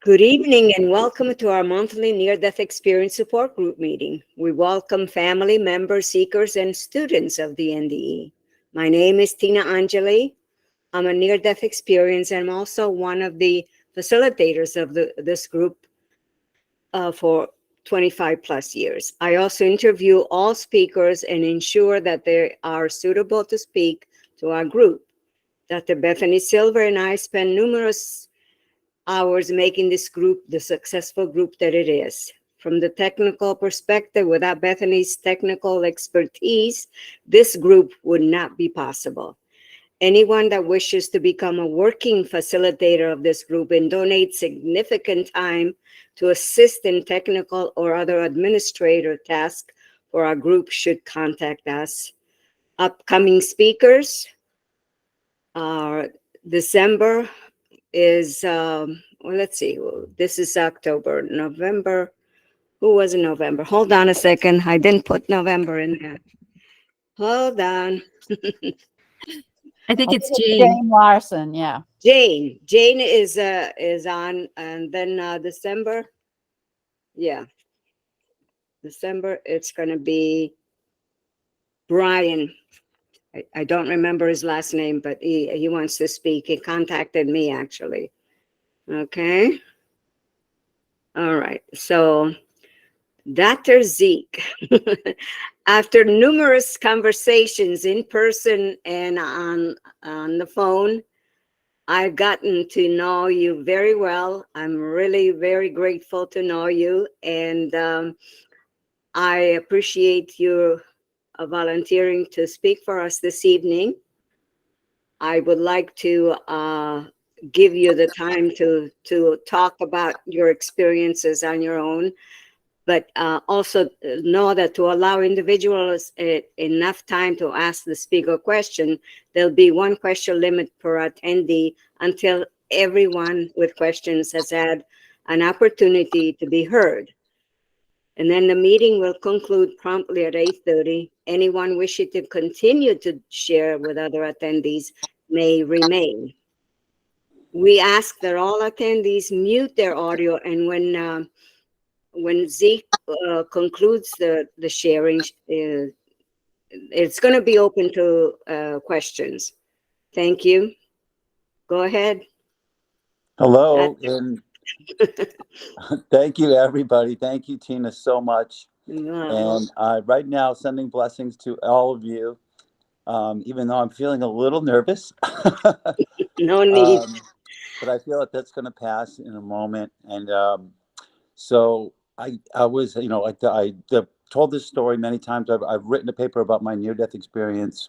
Good evening and welcome to our monthly near-death experience support group meeting. We welcome family members, seekers, and students of the NDE. My name is Tina Angeli. I'm a near-death experience and I'm also one of the facilitators of this group for 25 plus years. I also interview all speakers and ensure that they are suitable to speak to our group. Dr. Bethany Silver and I spend numerous hours making this group the successful group that it is. From the technical perspective, without Bethany's technical expertise, this group would not be possible. Anyone that wishes to become a working facilitator of this group and donate significant time to assist in technical or other administrator tasks for our group should contact us. Upcoming speakers are December is, well, let's see, this is October, November. Who was in November? Hold on a second. I didn't put November in there. Hold on. I think I it's think Jane. Jane Larson, yeah. Jane is on, and then December. Yeah, December. It's gonna be Brian. I don't remember his last name, but he wants to speak. He contacted me actually. Okay. All right. So Dr. Zeke, after numerous conversations in person and on the phone, I've gotten to know you very well. I'm really very grateful to know you, and I appreciate you volunteering to speak for us this evening. I would like to give you the time to talk about your experiences on your own, but also know that to allow individuals enough time to ask the speaker question, there'll be one question limit per attendee until everyone with questions has had an opportunity to be heard. And then the meeting will conclude promptly at 8:30. Anyone wishing to continue to share with other attendees may remain. We ask that all attendees mute their audio, and when Zeke concludes the sharing, it's going to be open to questions. Thank you. Go ahead. Hello, and thank you, everybody. Thank you, Tina, so much. And right now, sending blessings to all of you, even though I'm feeling a little nervous. No need. But I feel that that's going to pass in a moment. And so I was, I told this story many times. I've written a paper about my near-death experience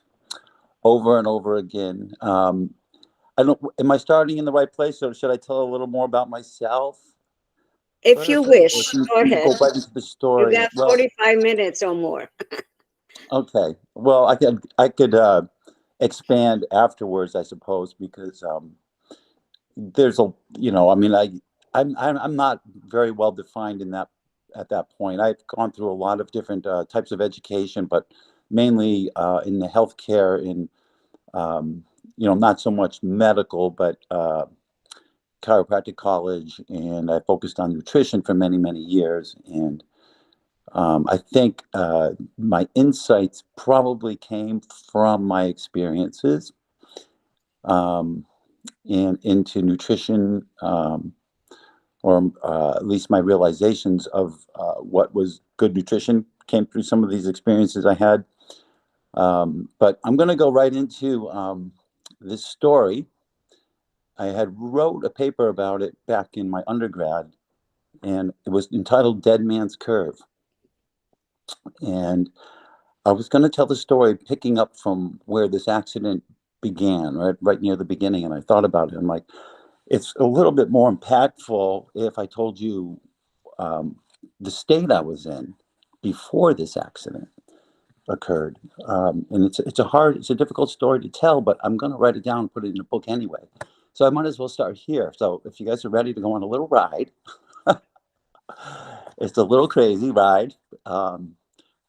over and over again. I don't. Am I starting in the right place, or should I tell a little more about myself? If you wish, go ahead. Go right into the story. You got 45 minutes or more. Okay. Well, I could expand afterwards, I suppose, because there's a, I mean, I'm not very well defined in that at that point. I've gone through a lot of different types of education, but mainly in the healthcare, in not so much medical, but chiropractic college, and I focused on nutrition for many, many years. And I think my insights probably came from my experiences and into nutrition, or at least my realizations of what was good nutrition came through some of these experiences I had. But I'm going to go right into this story. I had wrote a paper about it back in my undergrad, and it was entitled Dead Man's Curve. And I was going to tell the story picking up from where this accident began, right near the beginning. And I thought about it. I'm like, it's a little bit more impactful if I told you the state I was in before this accident occurred. And it's a difficult story to tell, but I'm going to write it down and put it in a book anyway. So I might as well start here. So if you guys are ready to go on a little ride, it's a little crazy ride. I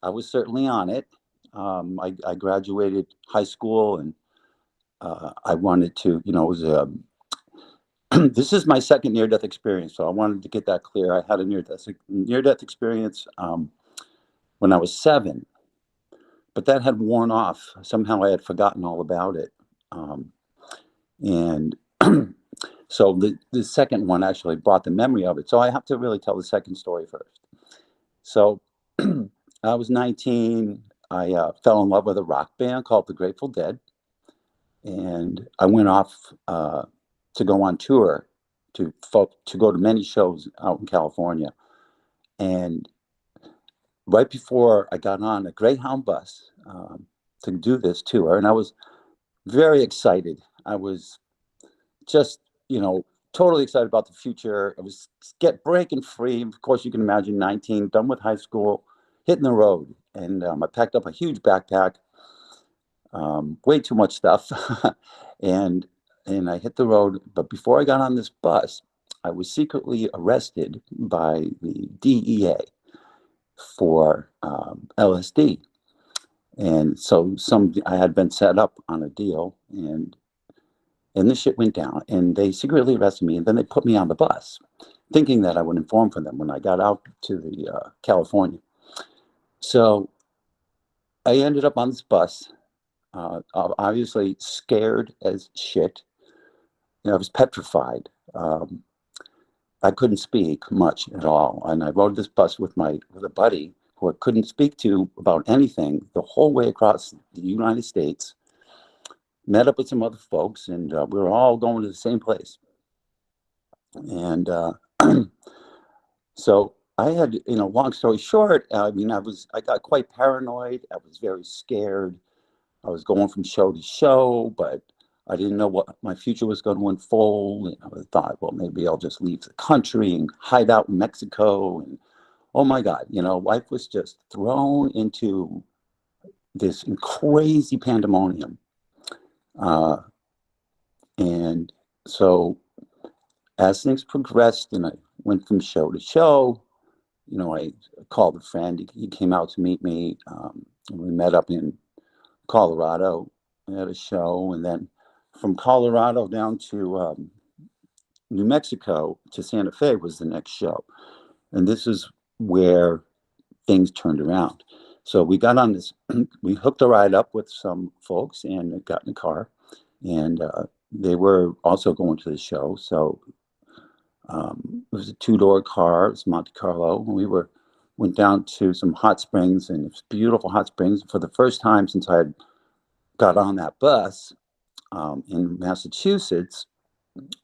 was certainly on it. I graduated high school, and I wanted to, it was this is my second near-death experience, so I wanted to get that clear. I had a near-death experience when I was 7, but that had worn off. Somehow I had forgotten all about it. And so the second one actually brought the memory of it. So I have to really tell the second story first. So I was 19. I fell in love with a rock band called the Grateful Dead. And I went off to go on tour to go to many shows out in California. And right before I got on a Greyhound bus to do this tour, and I was very excited. I was just, totally excited about the future. I was breaking free. Of course, you can imagine 19, done with high school, hitting the road. And I packed up a huge backpack, way too much stuff. and I hit the road. But before I got on this bus, I was secretly arrested by the DEA for LSD. And so I had been set up on a deal, and this shit went down, and they secretly arrested me, and then they put me on the bus, thinking that I would inform for them when I got out to the California. So I ended up on this bus, obviously scared as shit. I was petrified. I couldn't speak much at all, and I rode this bus with a buddy who I couldn't speak to about anything the whole way across the United States. Met up with some other folks, and we were all going to the same place. And so I had, long story short, I got quite paranoid. I was very scared. I was going from show to show, but I didn't know what my future was going to unfold. And I thought, well, maybe I'll just leave the country and hide out in Mexico. And oh my God, life was just thrown into this crazy pandemonium. And so as things progressed and I went from show to show, I called a friend. He came out to meet me. We met up in Colorado at a show. And then from Colorado down to New Mexico to Santa Fe was the next show. And this is where things turned around. So we got on this, we hooked a ride up with some folks and got in a car. And they were also going to the show. So it was a 2-door car. It was Monte Carlo. And we went down to some hot springs, and it's beautiful hot springs. For the first time since I had got on that bus in Massachusetts,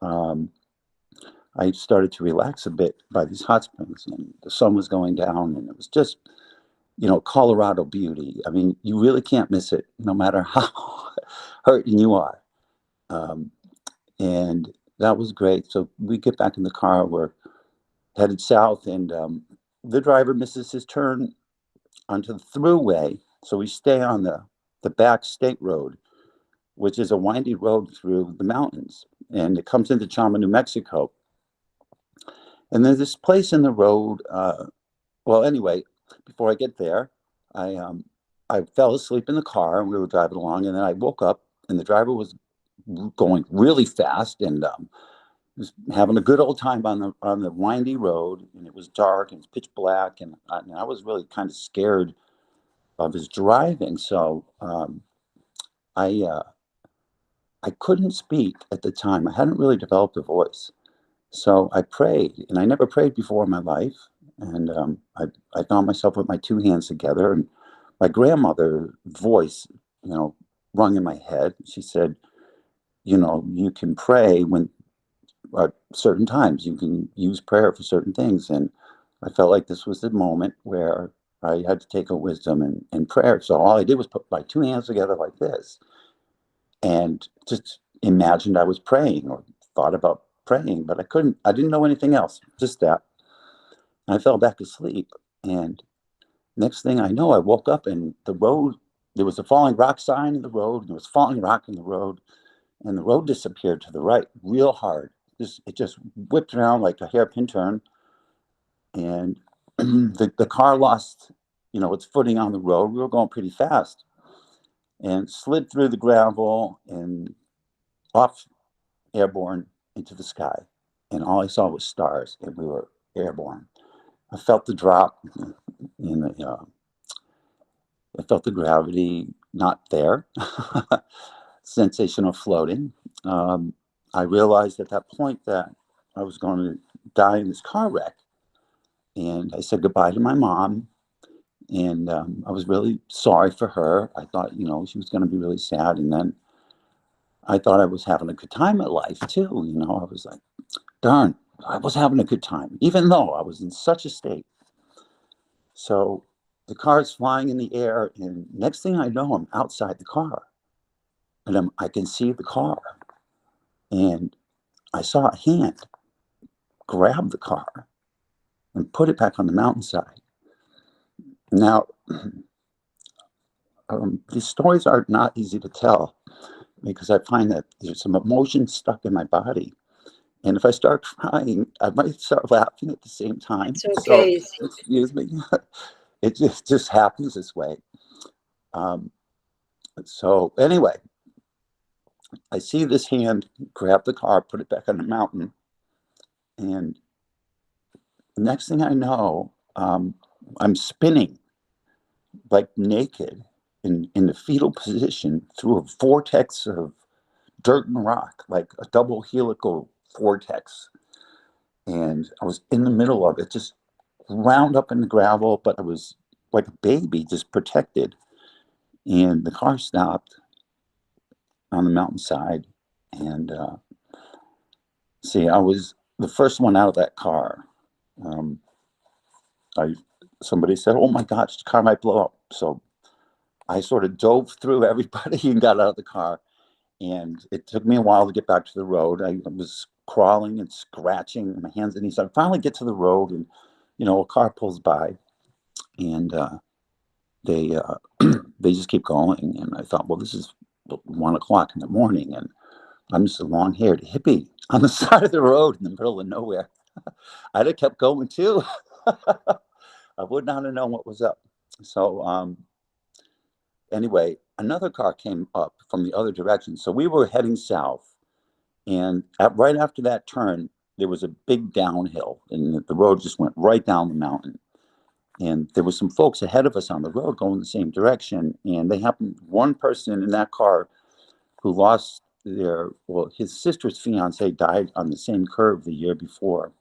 I started to relax a bit by these hot springs, and the sun was going down, and it was just, Colorado beauty. I mean, you really can't miss it, no matter how hurting you are. And that was great. So we get back in the car, we're headed south, and the driver misses his turn onto the thruway. So we stay on the back state road, which is a windy road through the mountains. And it comes into Chama, New Mexico. And there's this place in the road. Well, anyway, before I get there, I fell asleep in the car, and we were driving along. And then I woke up, and the driver was going really fast, and was having a good old time on the windy road, and it was dark and it's pitch black, and I was really kind of scared of his driving. So I couldn't speak at the time. I hadn't really developed a voice, so I prayed, and I never prayed before in my life. And I found myself with my 2 hands together, and my grandmother's voice, rung in my head. She said, you can pray when certain times, you can use prayer for certain things. And I felt like this was the moment where I had to take a wisdom and prayer. So all I did was put my 2 hands together like this and just imagined I was praying or thought about praying, but I didn't know anything else, just that. And I fell back asleep. And next thing I know, I woke up, and the road, there was a falling rock sign in the road, and there was falling rock in the road, and the road disappeared to the right real hard. It just whipped around like a hairpin turn, and the car lost, its footing on the road. We were going pretty fast, and slid through the gravel and off, airborne, into the sky, and all I saw was stars, and we were airborne. I felt the drop in the, I felt the gravity not there, sensation of floating. Um, I realized at that point that I was going to die in this car wreck, and I said goodbye to my mom. And I was really sorry for her. I thought, she was going to be really sad. And then I thought I was having a good time at life too. I was like, darn, I was having a good time, even though I was in such a state. So the car is flying in the air, and next thing I know, I'm outside the car, and I can see the car, and I saw a hand grab the car and put it back on the mountainside. Now, these stories are not easy to tell because I find that there's some emotion stuck in my body. And if I start crying, I might start laughing at the same time. It's okay. So, excuse me. It just happens this way. So anyway, I see this hand grab the car, put it back on the mountain, and the next thing I know, I'm spinning like naked in the fetal position through a vortex of dirt and rock, like a double helical vortex. And I was in the middle of it, just wound up in the gravel, but I was like a baby, just protected. And the car stopped on the mountainside. And see, I was the first one out of that car. Um, Somebody said, "Oh my gosh, the car might blow up." So I sort of dove through everybody and got out of the car. And it took me a while to get back to the road. I was crawling and scratching my hands and knees. I finally get to the road, and a car pulls by, and they they just keep going. And I thought, well, this is 1 o'clock in the morning, and I'm just a long-haired hippie on the side of the road in the middle of nowhere. I'd have kept going too. I would not have known what was up. So anyway, another car came up from the other direction. So we were heading south, and right after that turn, there was a big downhill, and the road just went right down the mountain. And there was some folks ahead of us on the road going the same direction, and they happened, one person in that car who lost his sister's fiance died on the same curve the year before.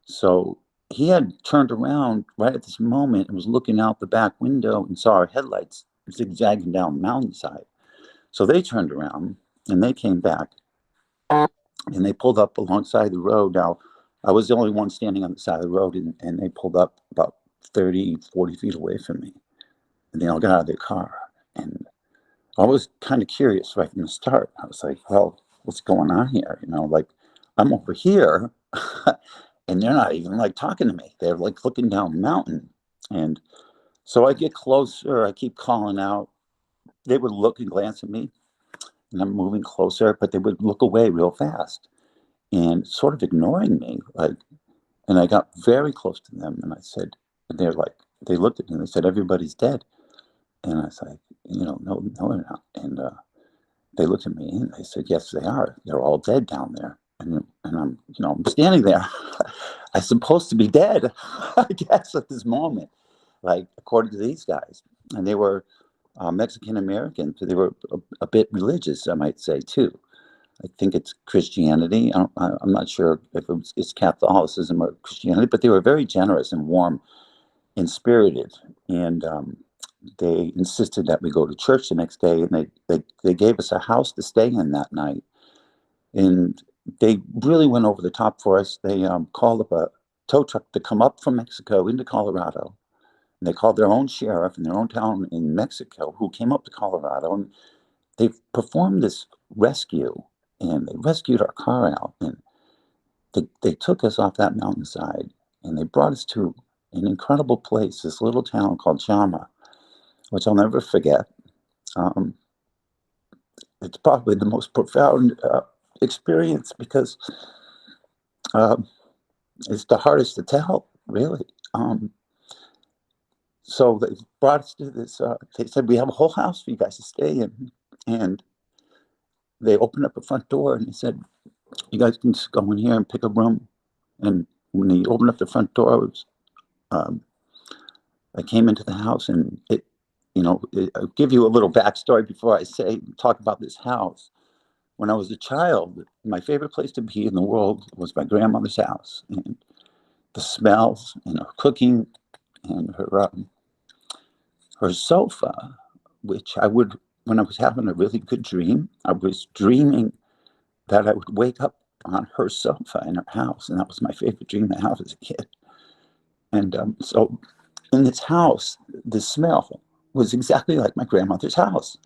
So he had turned around right at this moment and was looking out the back window and saw our headlights zigzagging down the mountainside. So they turned around and they came back and they pulled up alongside the road. Now, I was the only one standing on the side of the road, and they pulled up about 30, 40 feet away from me. And they all got out of their car. And I was kind of curious right from the start. I was like, well, what's going on here? Like, I'm over here and they're not even like talking to me. They're like looking down the mountain. And so I get closer. I keep calling out. They would look and glance at me, and I'm moving closer, but they would look away real fast and sort of ignoring me. And I got very close to them, and I said, and they looked at me and they said, "Everybody's dead." And I was like, no, they're not. And they looked at me and they said, "Yes, they are. They're all dead down there." And I'm standing there. I'm supposed to be dead, I guess, at this moment, like according to these guys. And they were Mexican American, so they were a bit religious, I might say, too. I think it's Christianity. I'm not sure if it's Catholicism or Christianity, but they were very generous and warm and spirited. And they insisted that we go to church the next day, and they gave us a house to stay in that night. And they really went over the top for us. They called up a tow truck to come up from Mexico into Colorado. And they called their own sheriff in their own town in Mexico, who came up to Colorado, and they performed this rescue, and they rescued our car out, and they took us off that mountainside, and they brought us to an incredible place, this little town called Chama, which I'll never forget. Um, it's probably the most profound experience because it's the hardest to tell, really. So they brought us to this. They said, "We have a whole house for you guys to stay in," and they opened up a front door and they said, you guys can just go in here and pick a room. And when he opened up the front door, I came into the house, and I'll give you a little backstory before I talk about this house. When I was a child, my favorite place to be in the world was my grandmother's house, and the smells and her cooking and her sofa, which when I was having a really good dream, I was dreaming that I would wake up on her sofa in her house, and that was my favorite dream to have as a kid. And so in this house, the smell was exactly like my grandmother's house.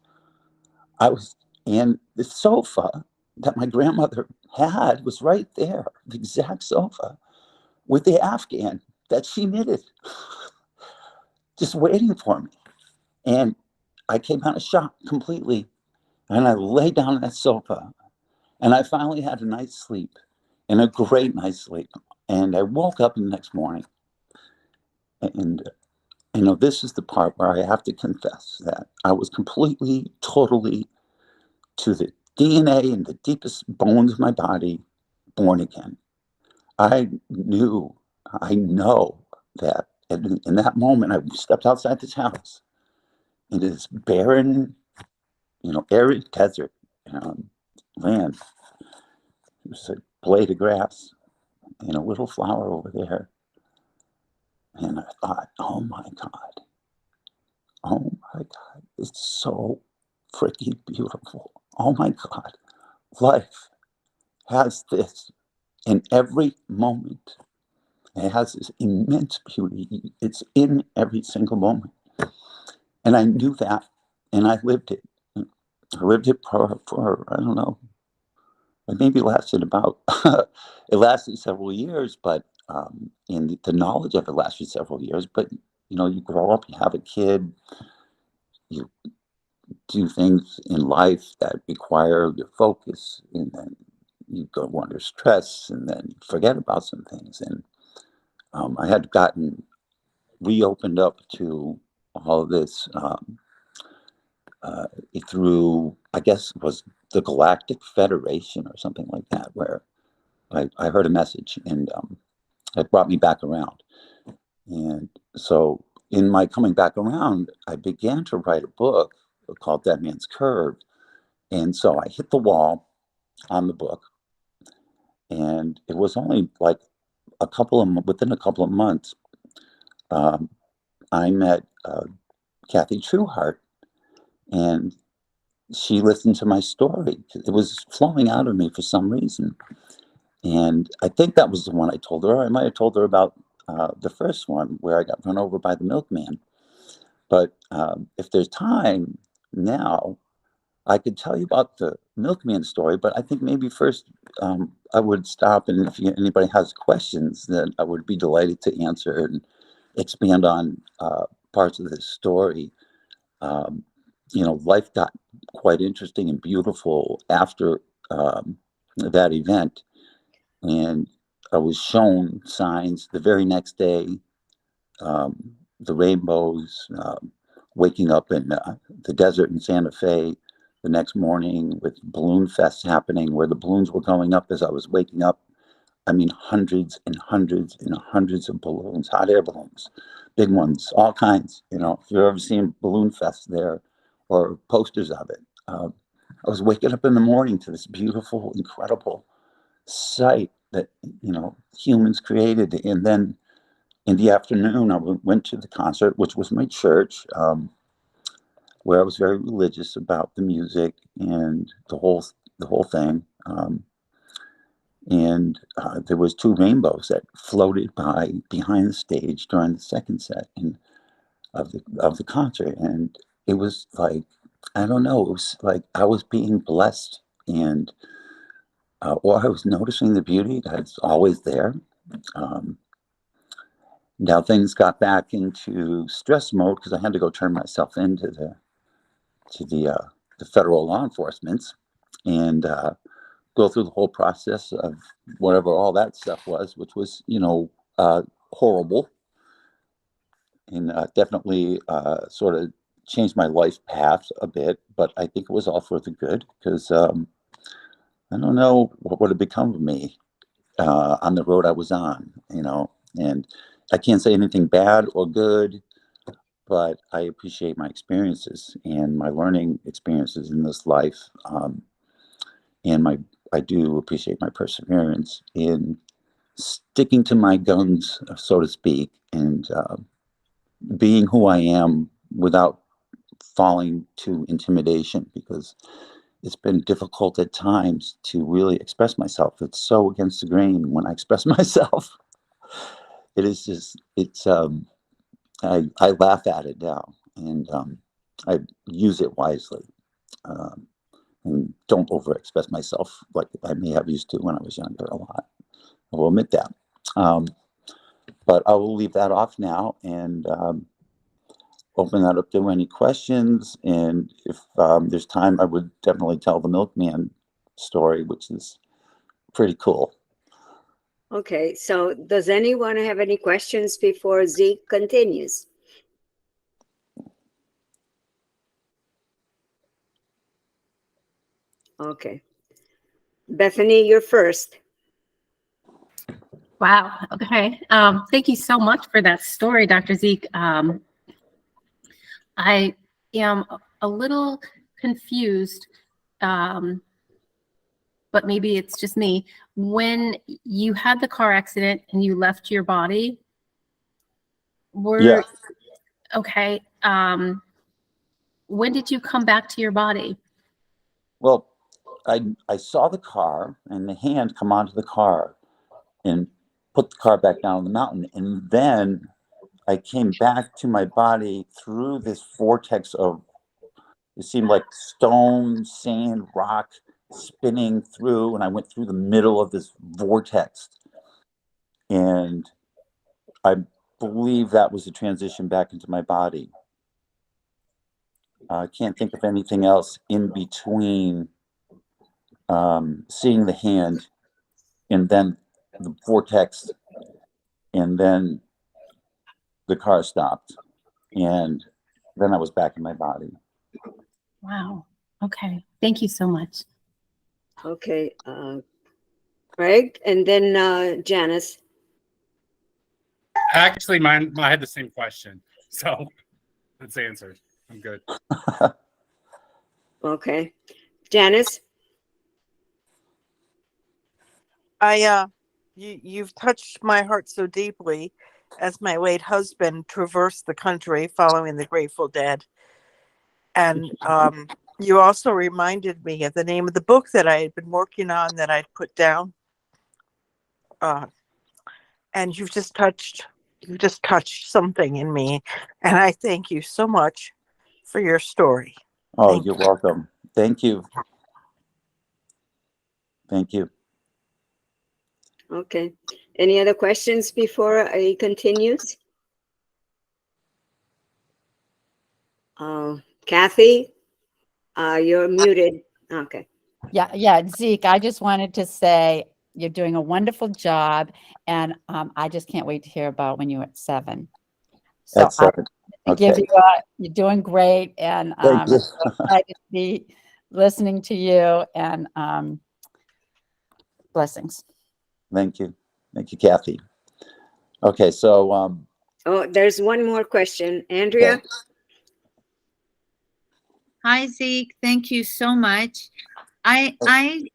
And the sofa that my grandmother had was right there, the exact sofa with the Afghan that she knitted, just waiting for me. And I came out of shock completely, and I lay down on that sofa, and I finally had a night's sleep, and a great night's sleep. And I woke up the next morning, and this is the part where I have to confess that I was completely, totally, to the DNA and the deepest bones of my body, born again. I know that in that moment, I stepped outside this house into this barren, arid desert land. It was a blade of grass and a little flower over there. And I thought, oh my God, it's so freaking beautiful. Oh my God, life has this in every moment. It has this immense beauty. It's in every single moment. And I knew that, and I lived it. I lived it for I don't know, it maybe lasted about, it lasted several years, but, and the knowledge of it lasted several years. But, you grow up, you have a kid, you do things in life that require your focus, and then you go under stress, and then you forget about some things. And I had gotten reopened up to all of this through, I guess it was the Galactic Federation or something like that, where I heard a message, and it brought me back around. And so in my coming back around, I began to write a book called Dead Man's Curve. And so I hit the wall on the book, and it was only like within a couple of months, I met Kathy Trueheart, and she listened to my story. It was flowing out of me for some reason. And I think that was the one I told her. I might have told her about the first one where I got run over by the milkman. But if there's time now, I could tell you about the milkman story. But I think maybe first I would stop, and if anybody has questions, then I would be delighted to answer and expand on parts of this story. Life got quite interesting and beautiful after that event. And I was shown signs the very next day, the rainbows, waking up in the desert in Santa Fe the next morning with balloon fests happening where the balloons were going up as I was waking up. I mean, hundreds and hundreds and hundreds of balloons, hot air balloons, big ones, all kinds. If you've ever seen balloon fests there or posters of it, I was waking up in the morning to this beautiful, incredible sight that humans created. And then in the afternoon, I went to the concert, which was my church, where I was very religious about the music and the whole thing. And there was two rainbows that floated by behind the stage during the second set of the concert, and it was like, I don't know, it was like I was being blessed, and or I was noticing the beauty that's always there. Now things got back into stress mode because I had to go turn myself into the federal law enforcement and go through the whole process of whatever all that stuff was, which was horrible, and definitely sort of changed my life path a bit. But I think it was all for the good because I don't know what would have become of me on the road I was on, and I can't say anything bad or good, but I appreciate my experiences and my learning experiences in this life. And I do appreciate my perseverance in sticking to my guns, so to speak, and being who I am without falling to intimidation, because it's been difficult at times to really express myself. It's so against the grain when I express myself. It is just, I laugh at it now, and I use it wisely, um, and don't over express myself like I may have used to when I was younger a lot. I will admit that. Um, but I will leave that off now and open that up to any questions. And if there's time, I would definitely tell the milkman story, which is pretty cool. Okay, so does anyone have any questions before Zeke continues? Okay. Bethany, you're first. Wow. Okay. Thank you so much for that story, Dr. Zeke. I am a little confused, but maybe it's just me. When you had the car accident and you left your body, Yeah. okay. When did you come back to your body? Well, I saw the car and the hand come onto the car and put the car back down the mountain. And then I came back to my body through this vortex of, it seemed like stone, sand, rock spinning through. And I went through the middle of this vortex. And I believe that was the transition back into my body. I can't think of anything else in between seeing the hand and then the vortex, and then the car stopped, and then I was back in my body. Wow. Okay. Thank you so much. Okay, Craig, and then Janice. Actually, I had the same question, so that's answered. I'm good. Okay, Janice. You've touched my heart so deeply as my late husband traversed the country following the Grateful Dead. And you also reminded me of the name of the book that I had been working on that I'd put down. And you've just touched something in me. And I thank you so much for your story. Oh, you're welcome. Thank you. Thank you. Okay. Any other questions before he continues? Kathy, you're muted. Okay. Yeah, Zeke, I just wanted to say you're doing a wonderful job, and I just can't wait to hear about when you're at 7. So That's I okay. give you you're doing great, and Thank you. I'm so excited to be listening to you, and blessings. Thank you, Kathy. Okay, so Oh, there's one more question, Andrea. okay. Hi, Zeke. Thank you so much. I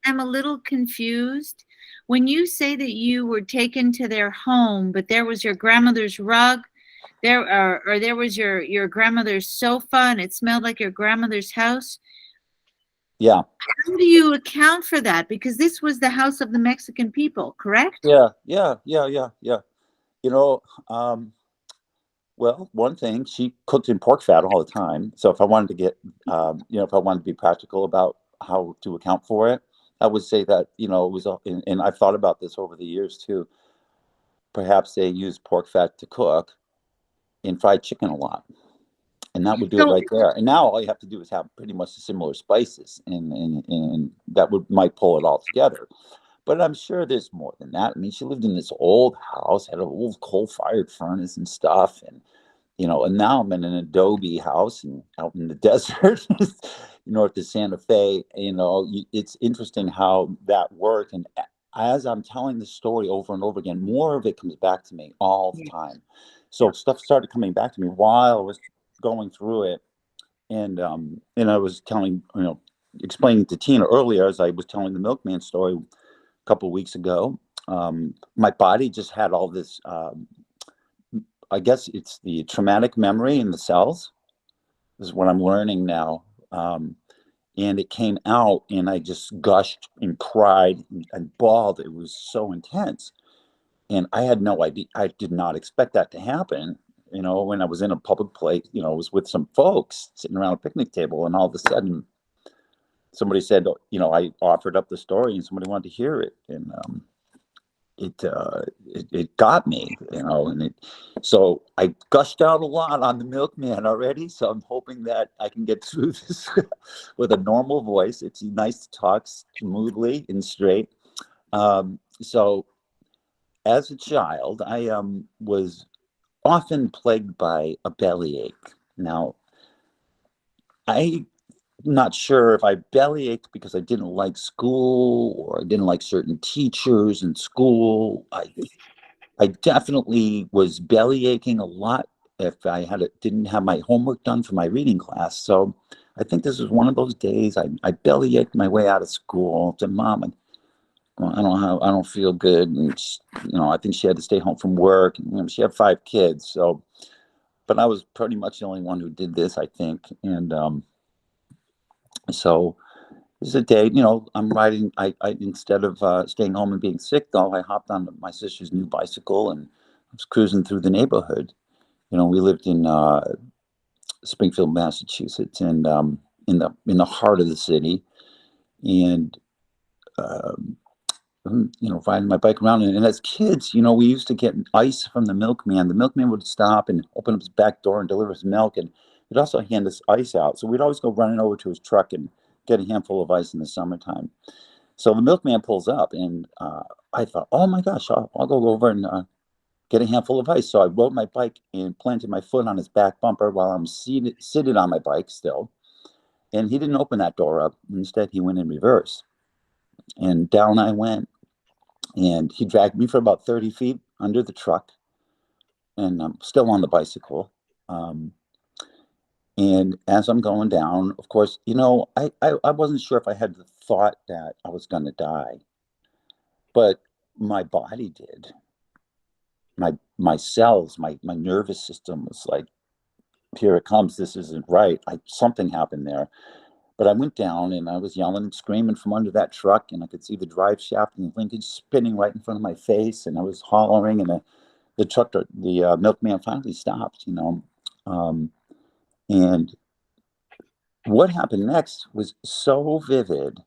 am a little confused. When you say that you were taken to their home, but there was your grandmother's rug, or there was your grandmother's sofa, and it smelled like your grandmother's house. Yeah. How do you account for that? Because this was the house of the Mexican people, correct? Yeah. Well, one thing, she cooked in pork fat all the time. So if I wanted to get, if I wanted to be practical about how to account for it, I would say that, it was, and I've thought about this over the years too. Perhaps they use pork fat to cook and fried chicken a lot. And that would do it right there. And now all you have to do is have pretty much similar spices, and that might pull it all together. But I'm sure there's more than that. I mean, she lived in this old house, had an old coal-fired furnace and stuff, and now I'm in an adobe house and out in the desert. north of Santa Fe. It's interesting how that worked. And as I'm telling the story over and over again, more of it comes back to me all the time. So stuff started coming back to me while I was going through it. And I was explaining to Tina earlier, as I was telling the milkman story a couple of weeks ago, my body just had all this, I guess it's the traumatic memory in the cells, is what I'm learning now. And it came out, and I just gushed and cried and bawled. It was so intense. And I had no idea. I did not expect that to happen. When I was in a public place, I was with some folks sitting around a picnic table, and all of a sudden somebody said, I offered up the story and somebody wanted to hear it. And it got me, so I gushed out a lot on the milkman already. So I'm hoping that I can get through this with a normal voice. It's nice to talk smoothly and straight. So as a child, I was often plagued by a bellyache. Now, I'm not sure if I bellyached because I didn't like school or I didn't like certain teachers in school. I definitely was belly aching a lot if I didn't have my homework done for my reading class. So I think this was one of those days I belly ached my way out of school. To Mom, I don't feel good, and I think she had to stay home from work. And, she had 5 kids, so but I was pretty much the only one who did this, I think. And so this is a day, I'm riding. I instead of staying home and being sick, though, I hopped on my sister's new bicycle and I was cruising through the neighborhood. We lived in Springfield, Massachusetts, and in the heart of the city, and riding my bike around. And as kids, we used to get ice from the milkman. The milkman would stop and open up his back door and deliver his milk, and he'd also hand us ice out. So we'd always go running over to his truck and get a handful of ice in the summertime. So the milkman pulls up, and I thought, oh my gosh, I'll go over and get a handful of ice. So I rode my bike and planted my foot on his back bumper while I'm seated on my bike still. And he didn't open that door up. Instead, he went in reverse. And down I went. And he dragged me for about 30 feet under the truck. And I'm still on the bicycle. And as I'm going down, of course, I wasn't sure if I had the thought that I was going to die. But my body did. My cells, my nervous system was like, here it comes. This isn't right. Something happened there. But I went down and I was yelling and screaming from under that truck, and I could see the drive shaft and the linkage spinning right in front of my face, and I was hollering, and the milkman finally stopped, and what happened next was so vivid.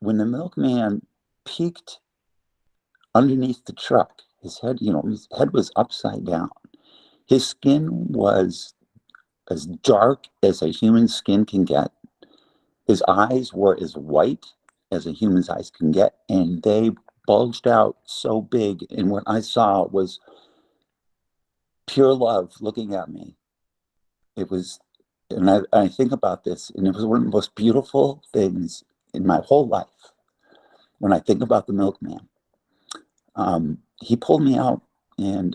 When the milkman peeked underneath the truck, his head was upside down. His skin was as dark as a human skin can get. His eyes were as white as a human's eyes can get, and they bulged out so big. And what I saw was pure love looking at me. It was, and I think about this, and it was one of the most beautiful things in my whole life. When I think about the milkman, he pulled me out and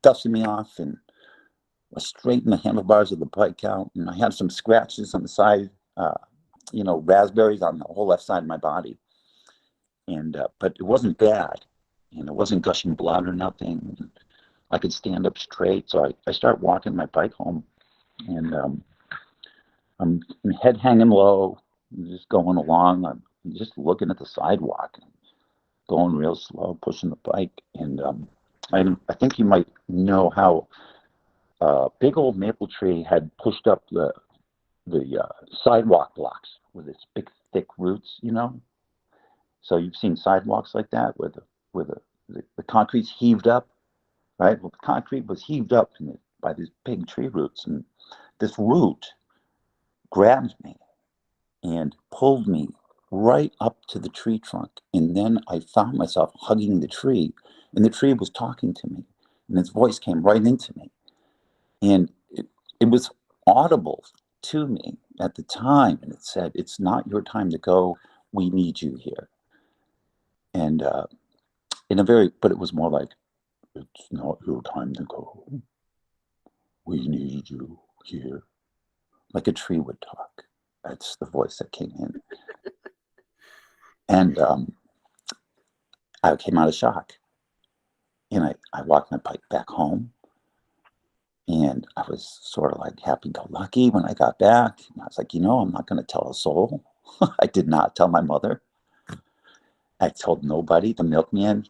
dusted me off and straightened the handlebars of the bike out, and I had some scratches on the side. Raspberries on the whole left side of my body. And, but it wasn't bad, and it wasn't gushing blood or nothing. I could stand up straight. So I start walking my bike home, and I'm head hanging low, just going along. I'm just looking at the sidewalk, going real slow, pushing the bike. And I think you might know how a big old maple tree had pushed up the sidewalk blocks with its big thick roots, So you've seen sidewalks like that where the concrete's heaved up, right? Well, the concrete was heaved up by these big tree roots, and this root grabbed me and pulled me right up to the tree trunk. And then I found myself hugging the tree, and the tree was talking to me, and its voice came right into me. And it was audible to me at the time, and it said, "It's not your time to go. We need you here." And but it was more like, "It's not your time to go. We need you here." Like a tree would talk. That's the voice that came in. And I came out of shock. And I walked my bike back home. And I was sort of like happy-go-lucky when I got back. And I was like, I'm not going to tell a soul. I did not tell my mother. I told nobody. The milkman,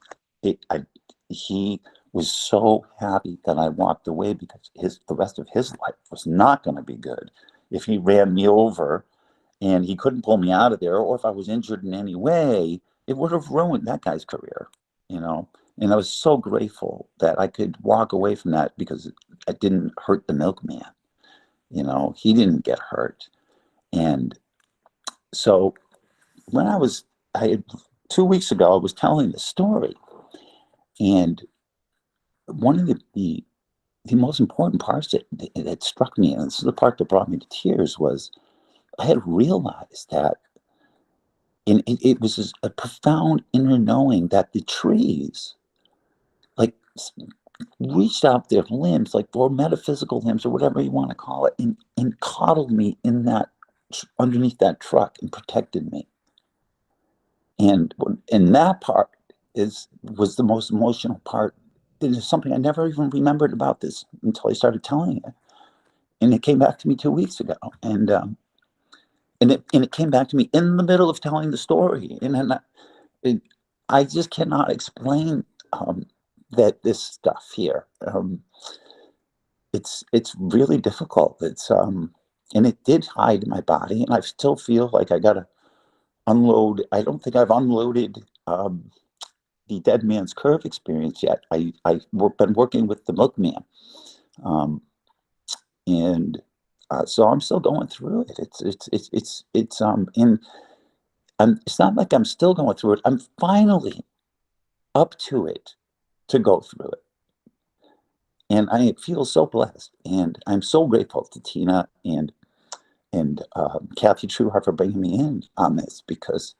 he was so happy that I walked away, because the rest of his life was not going to be good if he ran me over and he couldn't pull me out of there, or if I was injured in any way. It would have ruined that guy's career, And I was so grateful that I could walk away from that, because I didn't hurt the milkman. He didn't get hurt. And so when I had 2 weeks ago, I was telling the story, and one of the most important parts that struck me, and this is the part that brought me to tears, was I had realized that, and it was a profound inner knowing that the trees, like, reached out their limbs, like, or metaphysical limbs, or whatever you want to call it, and coddled me underneath that truck, and protected me. And that part was the most emotional part. There's something I never even remembered about this until I started telling it, and it came back to me 2 weeks ago, and it came back to me in the middle of telling the story, and I just cannot explain that this stuff here. It's really difficult. And it did hide in my body, and I still feel like I gotta unload. I don't think I've unloaded the dead man's curve experience yet. I've been working with the milkman, and so I'm still going through it. It's not like I'm still going through it. I'm finally up to it to go through it, and I feel so blessed, and I'm so grateful to Tina and Kathy Trueheart for bringing me in on this, because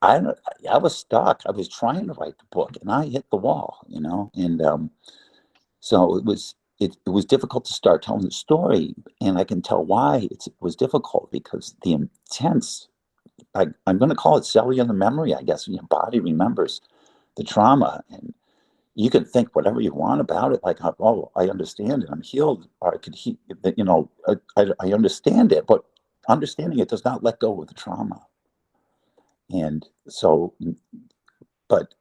I was stuck. I was trying to write the book, and I hit the wall, and so it was difficult to start telling the story, and I can tell why it was difficult, because the intense, I'm going to call it cellular memory, I guess, when your body remembers the trauma, and you can think whatever you want about it, like, oh, I understand it, I'm healed, or I could I understand it, but understanding it does not let go of the trauma. And so, but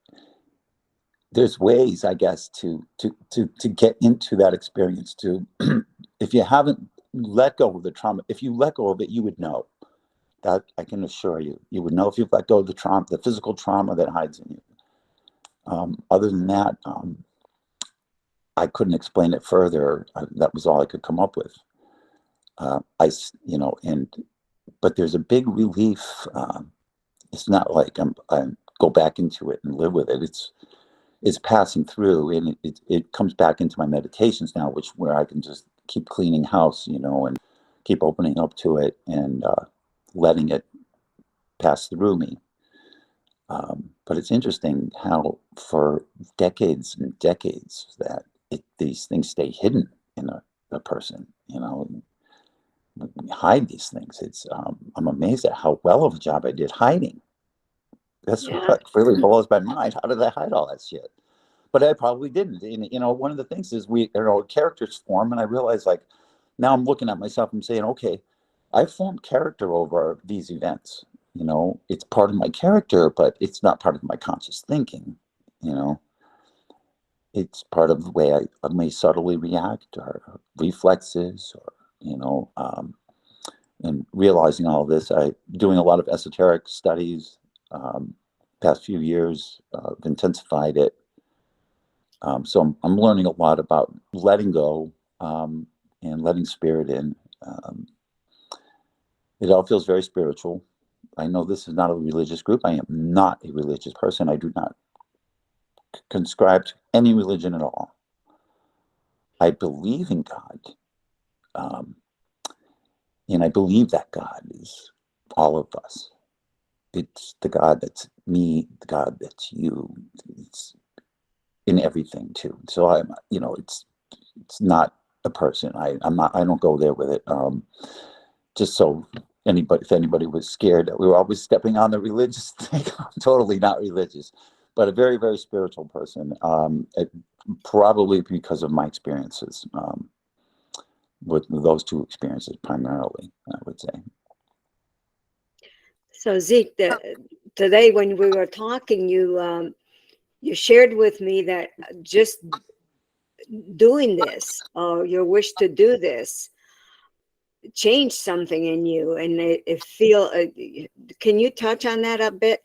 there's ways, I guess, to get into that experience. If you haven't let go of the trauma, if you let go of it, you would know. That I can assure you. You would know if you've let go of the trauma, the physical trauma that hides in you. Other than that, I couldn't explain it further. That was all I could come up with. But there's a big relief. It's not like I go back into it and live with it. It's passing through, and it comes back into my meditations now, where I can just keep cleaning house, and keep opening up to it, and letting it pass through me. But it's interesting how for decades and decades that these things stay hidden in a person, we hide these things. I'm amazed at how well of a job I did hiding. That's what really blows my mind. How did I hide all that shit? But I probably didn't. And, one of the things is characters form, and I realize, like, now I'm looking at myself and saying, okay, I formed character over these events. It's part of my character, but it's not part of my conscious thinking. It's part of the way I may subtly react, or reflexes, or, and realizing all this, I doing a lot of esoteric studies, past few years, intensified it. So I'm learning a lot about letting go, and letting spirit in. It all feels very spiritual. I know this is not a religious group. I am not a religious person. I do not conscribe to any religion at all. I believe in God. And I believe that God is all of us. It's the God that's me, the God that's you. It's in everything too. So I'm, it's not a person. I don't go there with it. Just so if anybody was scared that we were always stepping on the religious thing, I'm totally not religious, but a very, very spiritual person. Probably because of my experiences with those two experiences primarily, I would say. So Zeke, today when we were talking, you shared with me that just doing this, or your wish to do this, changed something in you, and it feel. Can you touch on that a bit?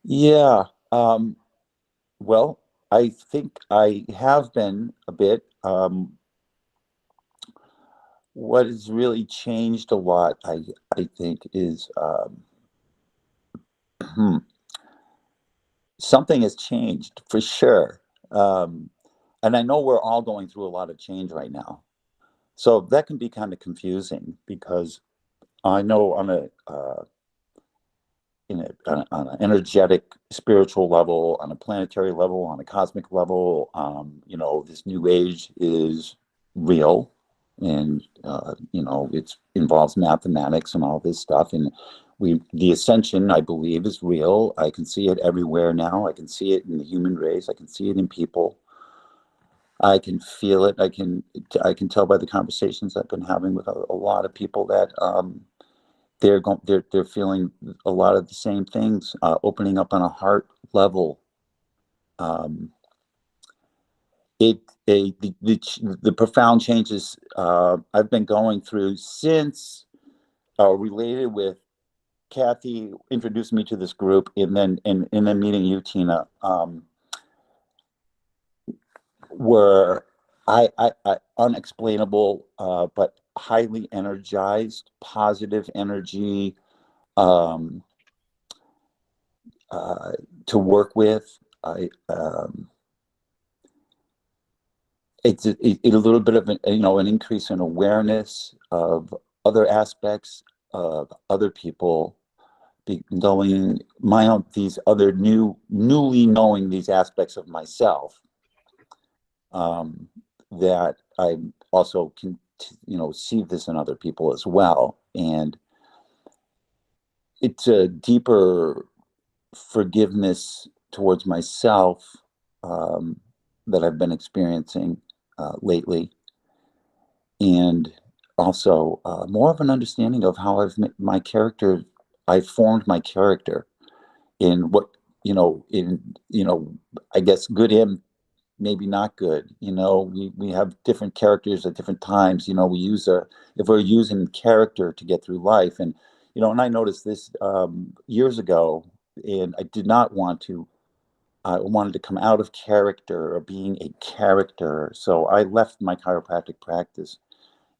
Yeah. Well, I think I have been a bit. What has really changed a lot, I think, is something has changed for sure. And I know we're all going through a lot of change right now. So that can be kind of confusing because I know on on an energetic, spiritual level, on a planetary level, on a cosmic level, this new age is real, and it involves mathematics and all this stuff, and the ascension, I believe, is real. I can see it everywhere now. I can see it in the human race. I can see it in people. I can feel it. I can tell by the conversations I've been having with a lot of people that they're feeling a lot of the same things, opening up on a heart level. The profound changes I've been going through since related with Kathy introduced me to this group, and then meeting you, Tina, were I unexplainable, but highly energized, positive energy to work with. It's a little bit of an increase in awareness of other aspects of other people, knowing these other newly knowing these aspects of myself, that I also can see this in other people as well. And it's a deeper forgiveness towards myself that I've been experiencing lately, and also more of an understanding of how I've formed my character in what I guess good and maybe not good. We have different characters at different times. If we're using character to get through life, and and I noticed this years ago, and I did not want to. I wanted to come out of character or being a character, so I left my chiropractic practice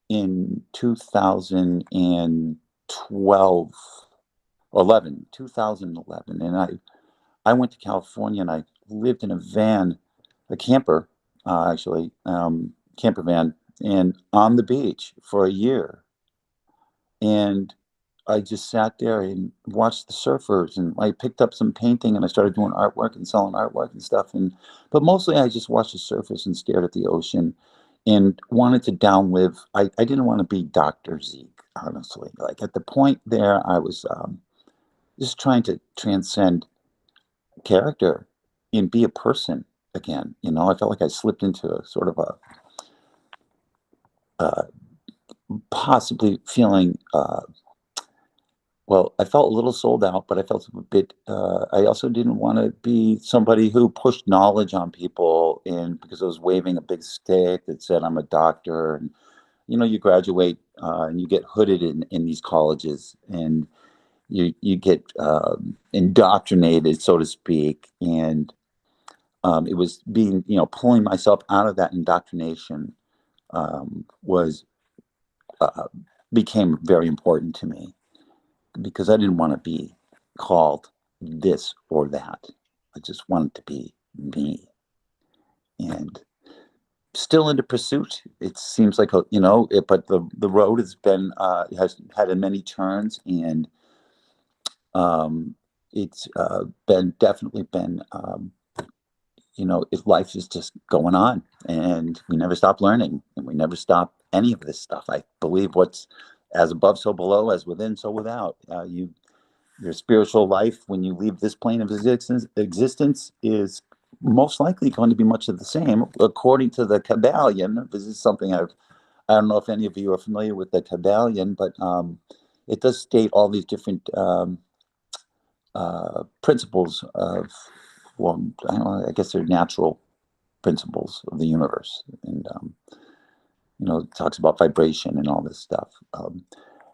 in 2012, 2011, and I went to California, and I lived in a van, a camper, actually, camper van, and on the beach for a year. And I just sat there and watched the surfers, and I picked up some painting, and I started doing artwork and selling artwork and stuff. But mostly I just watched the surface and stared at the ocean and wanted to downlive. I didn't want to be Dr. Zeke, honestly. Like at the point there, I was just trying to transcend character and be a person again. I felt like I slipped into a sort of possibly feeling, well, I felt a little sold out, but I felt a bit, I also didn't want to be somebody who pushed knowledge on people, and because I was waving a big stick that said I'm a doctor. And you graduate and you get hooded in these colleges, and you get indoctrinated, so to speak. And it was being, pulling myself out of that indoctrination was became very important to me, because I didn't want to be called this or that. I just wanted to be me. And still into pursuit. It seems like, you know, but the road has been, has had many turns, and it's been definitely been, you know, life is just going on, and we never stop learning, and we never stop any of this stuff. I believe what's as above, so below, as within, so without. Your spiritual life, when you leave this plane of existence, is most likely going to be much of the same, according to the Kabbalion. This is something I don't know if any of you are familiar with the Kabbalion, but it does state all these different principles of, well, I don't know, I guess they're natural principles of the universe, and you know, it talks about vibration and all this stuff.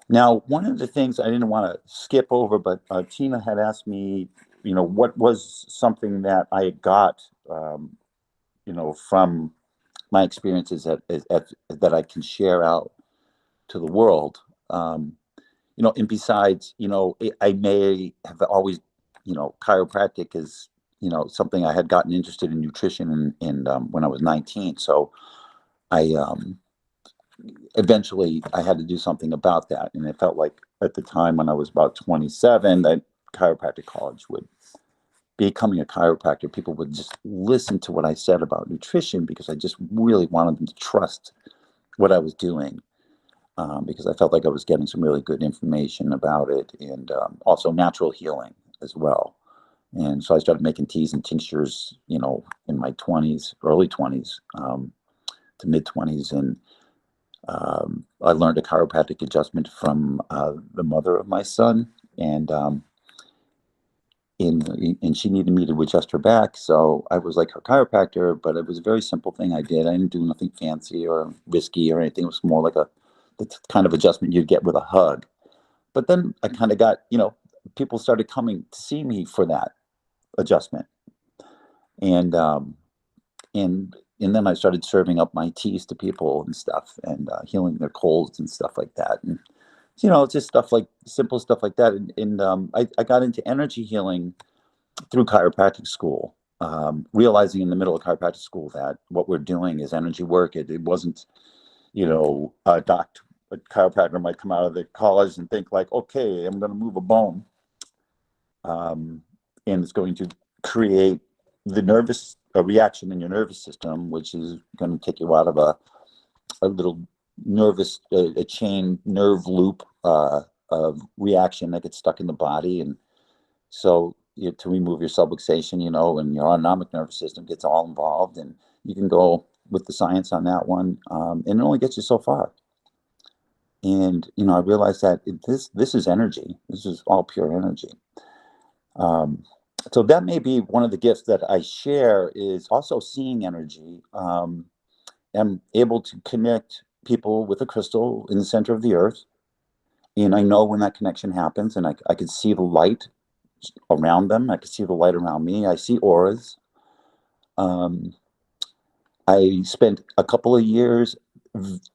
Now, one of the things I didn't want to skip over, but Tina had asked me, you know, what was something that I got, you know, from my experiences that I can share out to the world. You know, and besides, you know, I may have always, you know, chiropractic is, you know, something I had gotten interested in nutrition and when I was 19. So I eventually I had to do something about that. And it felt like at the time when I was about 27, that chiropractic college would, becoming a chiropractor, people would just listen to what I said about nutrition, because I just really wanted them to trust what I was doing, because I felt like I was getting some really good information about it, and also natural healing as well. And so I started making teas and tinctures, you know, in my 20s, early 20s, to mid 20s. And I learned a chiropractic adjustment from the mother of my son, and she needed me to adjust her back. So I was like her chiropractor, but it was a very simple thing I did. I didn't do nothing fancy or risky or anything. It was more like the kind of adjustment you'd get with a hug. But then I kind of got, you know, people started coming to see me for that adjustment, and then I started serving up my teas to people and stuff, and healing their colds and stuff like that. And, you know, it's just stuff like simple stuff like that. And I got into energy healing through chiropractic school, realizing in the middle of chiropractic school that what we're doing is energy work. It wasn't, you know, a chiropractor might come out of the college and think like, okay, I'm going to move a bone, and it's going to create a reaction in your nervous system, which is going to take you out of a little nervous, a chain nerve loop of reaction that gets stuck in the body. And so to remove your subluxation, you know, and your autonomic nervous system gets all involved, and you can go with the science on that one, and it only gets you so far. And, you know, I realized that this is energy. This is all pure energy. So that may be one of the gifts that I share, is also seeing energy. I'm able to connect people with a crystal in the center of the earth. And I know when that connection happens, and I can see the light around them. I can see the light around me. I see auras. I spent a couple of years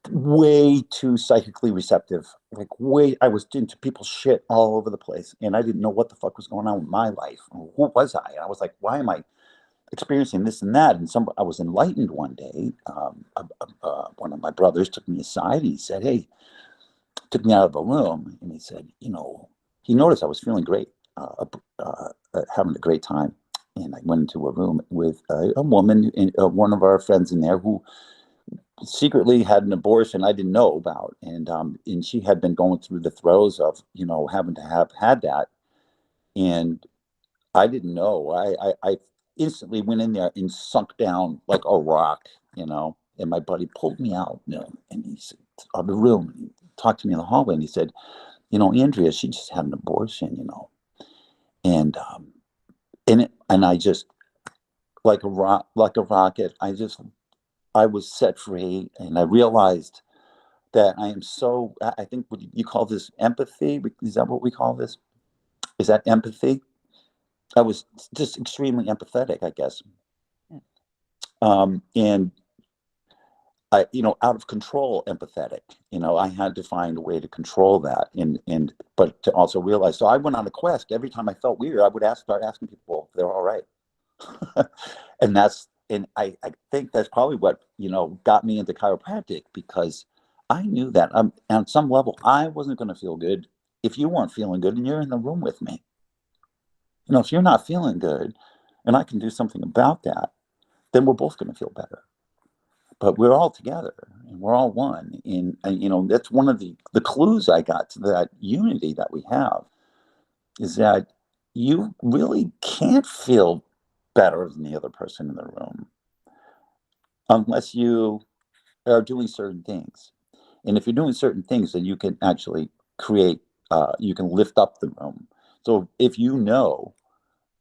way too psychically receptive. I was into people's shit all over the place, and I didn't know what the fuck was going on with my life. Who was I? And I was like, why am I experiencing this and that? And I was enlightened one day. One of my brothers took me aside, and he said, hey, took me out of the room, and he said, you know, he noticed I was feeling great, having a great time. And I went into a room with a woman, one of our friends in there, who secretly had an abortion I didn't know about. And she had been going through the throes of, you know, having to have had that. And I didn't know. I instantly went in there and sunk down like a rock, you know. And my buddy pulled me out, you know, and he said, of the room, and he talked to me in the hallway, and he said, you know, Andrea, she just had an abortion, you know. And I just, like a rocket, I was set free, and I realized that I think what you call this empathy. Is that what we call this? Is that empathy? I was just extremely empathetic, I guess. And I, you know, out of control empathetic, you know, I had to find a way to control that, but to also realize. So I went on a quest. Every time I felt weird, I would start asking people if they're all right. And and I think that's probably what, got me into chiropractic, because I knew that on some level, I wasn't going to feel good if you weren't feeling good and you're in the room with me. If you're not feeling good and I can do something about that, then we're both going to feel better. But we're all together and we're all one. And that's one of the clues I got to that unity that we have, is that you really can't feel better than the other person in the room unless you are doing certain things. And if you're doing certain things, then you can actually create, you can lift up the room. So if you know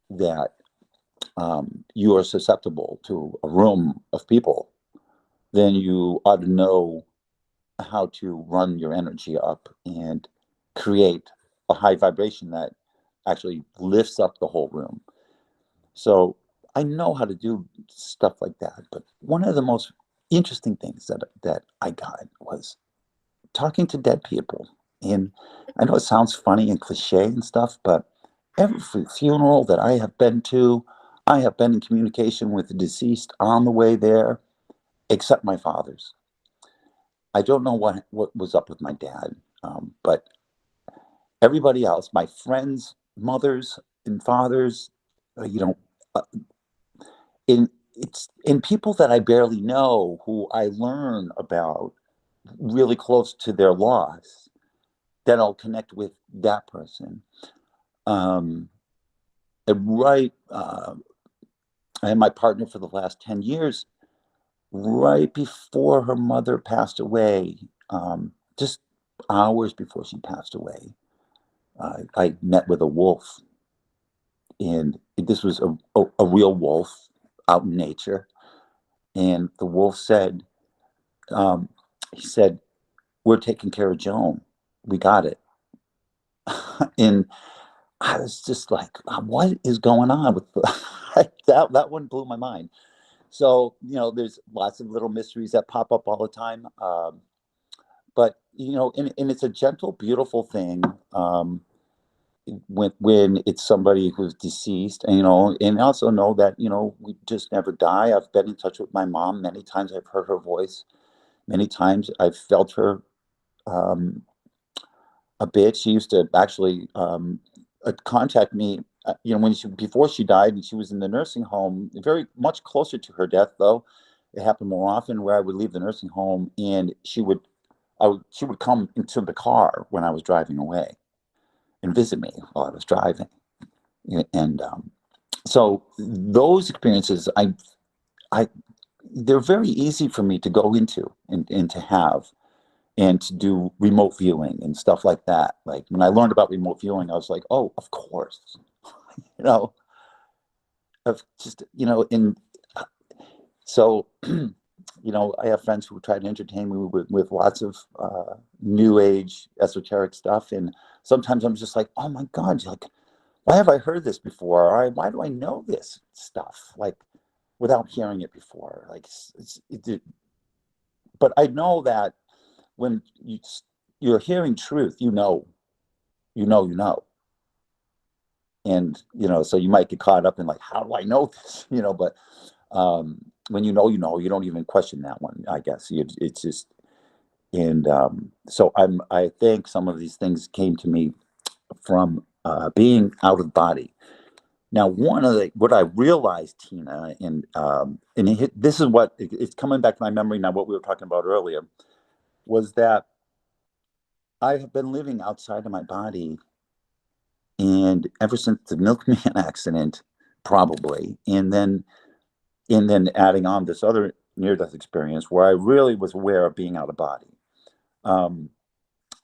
that you are susceptible to a room of people, then you ought to know how to run your energy up and create a high vibration that actually lifts up the whole room. So I know how to do stuff like that. But one of the most interesting things that I got was talking to dead people. And I know it sounds funny and cliche and stuff, but every funeral that I have been to, I have been in communication with the deceased on the way there, except my father's. I don't know what was up with my dad, but everybody else, my friends, mothers and fathers, uh, in people that I barely know, who I learn about really close to their loss, then I'll connect with that person. And I had my partner for the last 10 years. Right before her mother passed away, just hours before she passed away, I met with a wolf. And this was a real wolf out in nature. And the wolf said, he said, "We're taking care of Joan. We got it." And I was just like, what is going on with that one blew my mind. So, there's lots of little mysteries that pop up all the time. But, and it's a gentle, beautiful thing. When it's somebody who's deceased, and also know that, we just never die. I've been in touch with my mom many times. I've heard her voice many times. I've felt her a bit. She used to actually contact me, before she died, and she was in the nursing home, very much closer to her death, though. It happened more often, where I would leave the nursing home and she would come into the car when I was driving away and visit me while I was driving. And so those experiences, they're very easy for me to go into and to have, and to do remote viewing and stuff like that. Like when I learned about remote viewing, I was like, oh, of course, of just, in, so, I have friends who try to entertain me with lots of new age esoteric stuff. And sometimes I'm just like, oh my God, like, why have I heard this before? Or why do I know this stuff? Like, without hearing it before, like, but I know that when you're hearing truth, you know. And, so you might get caught up in like, how do I know this? But when you don't even question that one, I guess. It's just, and so I think some of these things came to me from being out of body. Now, what I realized, Tina, and this is what it's coming back to my memory now, what we were talking about earlier, was that I have been living outside of my body, and ever since the milkman accident, probably, and then adding on this other near-death experience where I really was aware of being out of body.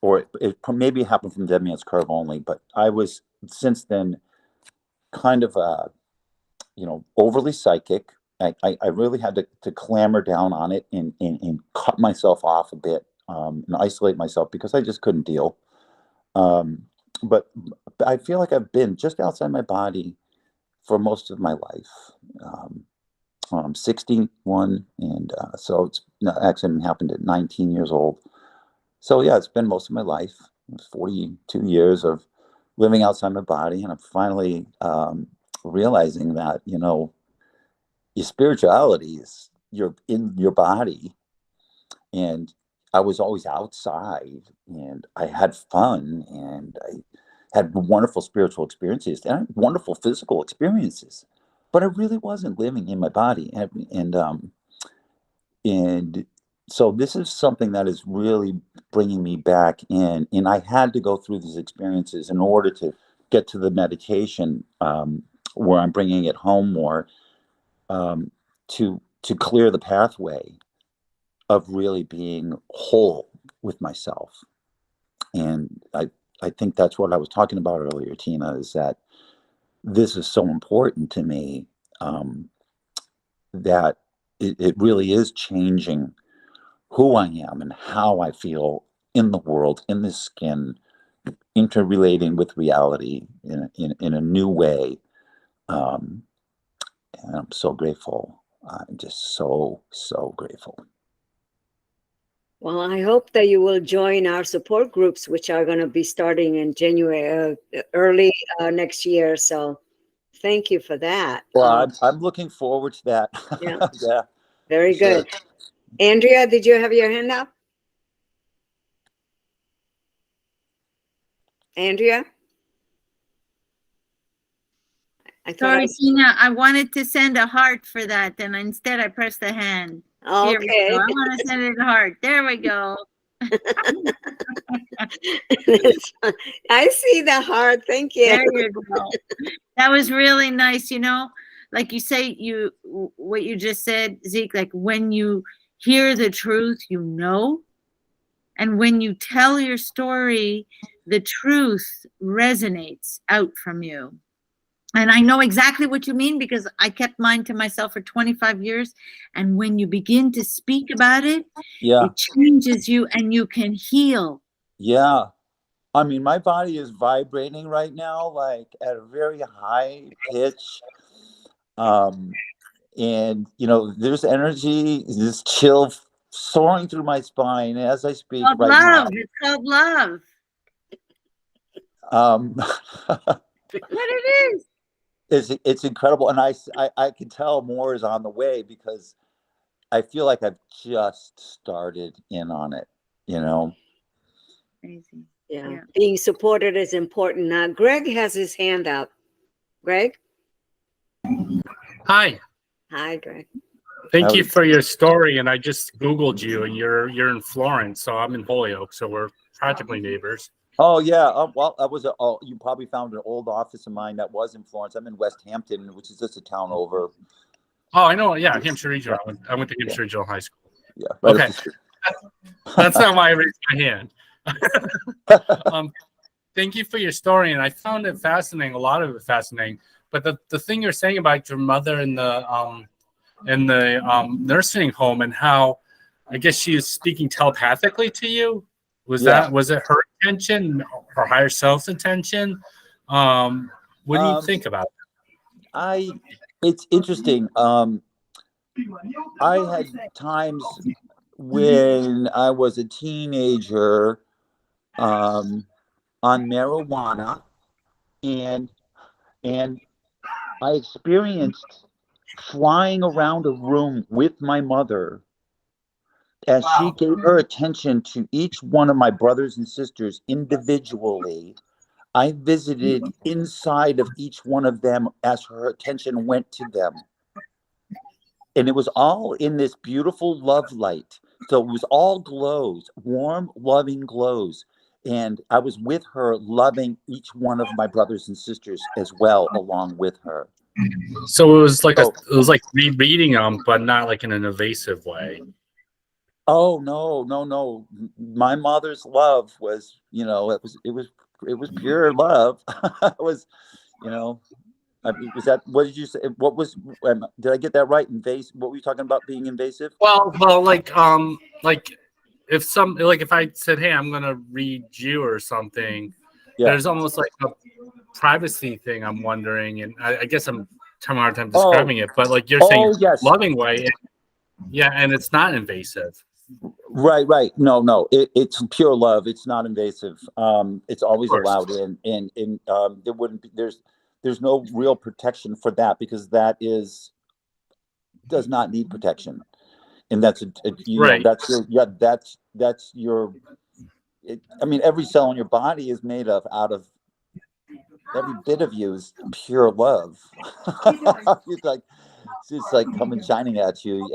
Or it maybe happened from Dead Man's Curve only, but I was since then kind of overly psychic. I really had to clamor down on it and cut myself off a bit, and isolate myself, because I just couldn't deal. But I feel like I've been just outside my body for most of my life. I'm 61, and so the accident happened at 19 years old. So yeah, it's been most of my life. It's 42 years of living outside my body, and I'm finally realizing that your spirituality is you're in your body. And I was always outside, and I had fun, and I had wonderful spiritual experiences and wonderful physical experiences, but I really wasn't living in my body. And so this is something that is really bringing me back in. And I had to go through these experiences in order to get to the meditation, where I'm bringing it home more, to clear the pathway of really being whole with myself. And I think that's what I was talking about earlier, Tina, is that this is so important to me, that it really is changing who I am and how I feel in the world, in this skin, interrelating with reality in a new way. And I'm so grateful. I'm just so, so grateful. Well, I hope that you will join our support groups, which are going to be starting in January, early next year. So thank you for that. Well, I'm looking forward to that. Yeah. Yeah. Very Sure. good. Andrea, did you have your hand up? Andrea? I thought Sorry, Tina, I wanted to send a heart for that, and instead I pressed the hand. Here we okay. go. I want to send it a heart. There we go. I see the heart. Thank you. There you go. That was really nice. You know, like you say, what you just said, Zeke, like when you hear the truth, you know, and when you tell your story, the truth resonates out from you. And I know exactly what you mean because I kept mine to myself for 25 years. And when you begin to speak about it, Yeah. it changes you and you can heal. Yeah. I mean, my body is vibrating right now, like at a very high pitch. And, there's energy, this chill soaring through my spine as I speak Called right love. It's called love. now. What it is. It's incredible. And I can tell more is on the way because I feel like I've just started in on it, Crazy. Yeah. Being supported is important. Now, Greg has his hand up. Greg? Hi. Hi, Greg. Thank you for your story. And I just Googled you, and you're in Florence, so I'm in Holyoke, so we're practically neighbors. Oh yeah. Well, you probably found an old office of mine that was in Florence. I'm in West Hampton, which is just a town over. Oh, I know. Yeah, Hampshire Regional. I went to Hampshire Regional High School. Yeah. Right. Okay. That's not why I raised my hand. Thank you for your story, and I found it fascinating. A lot of it fascinating. But the thing you're saying about your mother in the nursing home and how I guess she is speaking telepathically to you. Was it her intention, her higher self's intention? What do you think about it? It's interesting. I had times when I was a teenager on marijuana, and I experienced flying around a room with my mother as she gave her attention to each one of my brothers and sisters individually. I visited inside of each one of them as her attention went to them. And it was all in this beautiful love light. So it was all glows, warm, loving glows. And I was with her, loving each one of my brothers and sisters as well, along with her. So it was like reading them, but not like in an invasive way. Oh no. My mother's love was, it was pure love. It was, was that, what did you say? What was, did I get that right? Invasive? What were you talking about being invasive? Well, like if I said, hey, I'm gonna read you or something, there's almost like a privacy thing. I'm wondering, and I guess I'm having a hard time describing it, but like you're saying, loving way, and it's not invasive. Right. No. It's pure love. It's not invasive. It's always allowed in, and there wouldn't be, there's no real protection for that because that is does not need protection, and that's Right. that's your. I mean, every cell in your body is made out of every bit of you is pure love. It's like coming shining at you.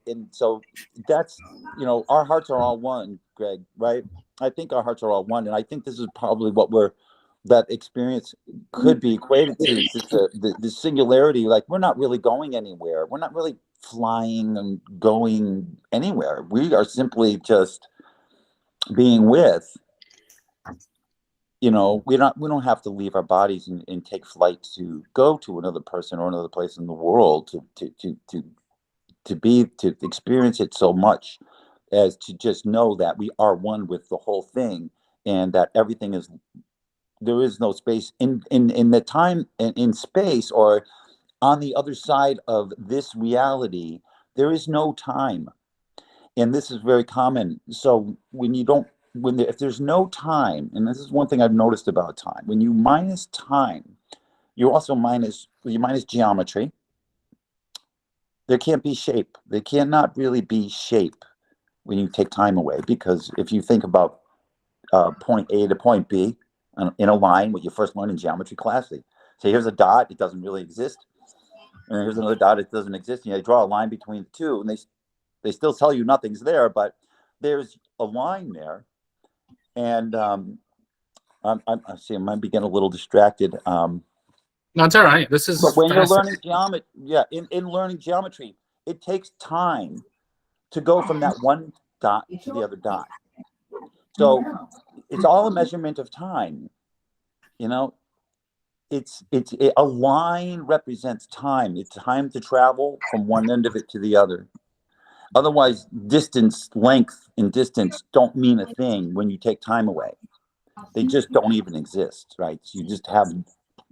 And so that's, our hearts are all one, Greg, right? I think our hearts are all one, and I think this is probably that experience could be equated to. It's just the singularity. Like, we're not really going anywhere. We're not really flying and going anywhere. We are simply just being with. We don't have to leave our bodies and take flight to go to another person or another place in the world to experience it so much as to just know that we are one with the whole thing, and that there is no space in the time and in space, or on the other side of this reality. There is no time, and this is very common. So if there's no time, and this is one thing I've noticed about time, when you minus time, you minus geometry. There can't be shape. There cannot really be shape when you take time away, because if you think about point A to point B in a line, what you first learned in geometry class, say here's a dot, it doesn't really exist, and here's another dot, it doesn't exist, and you draw a line between the two, and they still tell you nothing's there, but there's a line there. And I might be getting a little distracted. No, it's all right. This is but when you're learning geometry, in learning geometry, it takes time to go from that one dot to the other dot. So it's all a measurement of time. A line represents time. It's time to travel from one end of it to the other. Otherwise, length and distance don't mean a thing when you take time away. They just don't even exist, right? So you just have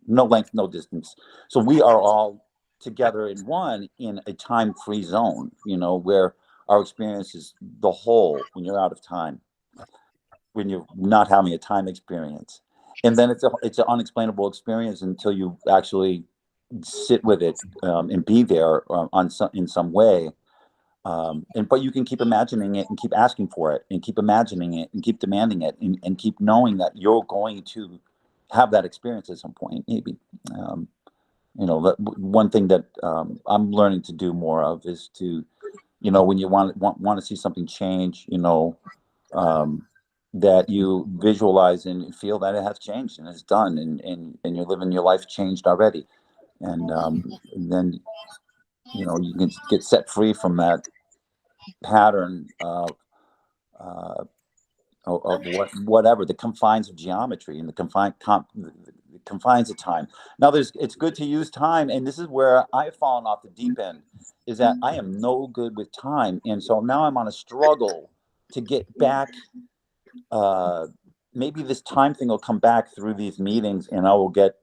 no length, no distance. So we are all together in a time-free zone, where our experience is the whole when you're out of time, when you're not having a time experience. And then it's an unexplainable experience until you actually sit with it and be there in some way. But you can keep imagining it and keep asking for it and keep imagining it and keep demanding it and keep knowing that you're going to have that experience at some point, maybe. One thing that I'm learning to do more of is to, when you want to see something change, that you visualize and feel that it has changed and it's done, and you're living your life changed already. And then, you can get set free from that pattern of whatever the confines of geometry and the confines of time. Now, it's good to use time, and this is where I've fallen off the deep end, is that I am no good with time, and so now I'm on a struggle to get back. Maybe this time thing will come back through these meetings, and I will get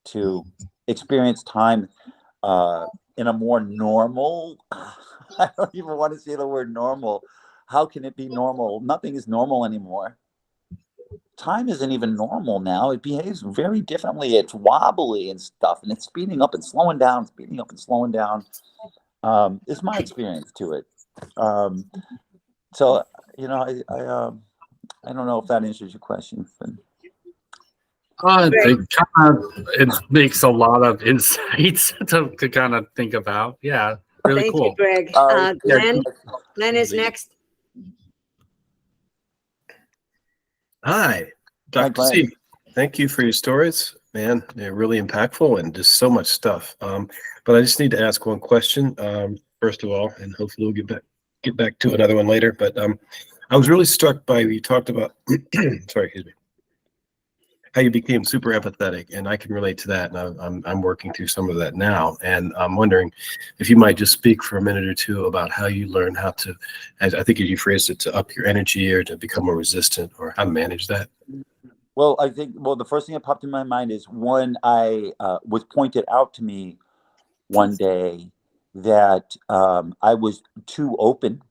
to experience time in a more normal. I don't even want to say the word normal. How can it be normal? Nothing is normal anymore. Time isn't even normal now. It behaves very differently. It's wobbly and stuff, and it's speeding up and slowing down, speeding up and slowing down. It's my experience to it. So, I don't know if that answers your question. But... it makes a lot of insights to kind of think about. Yeah, really Thank cool. you, Greg. Glenn is next. Hi, Dr. Zeke. Thank you for your stories, man. They're really impactful and just so much stuff. But I just need to ask one question first of all, and hopefully we'll get back to another one later. But I was really struck by you talked about. Sorry, excuse me. How you became super empathetic, and I can relate to that, and I'm working through some of that now. And I'm wondering if you might just speak for a minute or two about how you learn how to, as I think as you phrased it, to up your energy or to become more resistant, or how to manage that. Well, I think the first thing that popped in my mind is when I was pointed out to me one day that I was too open,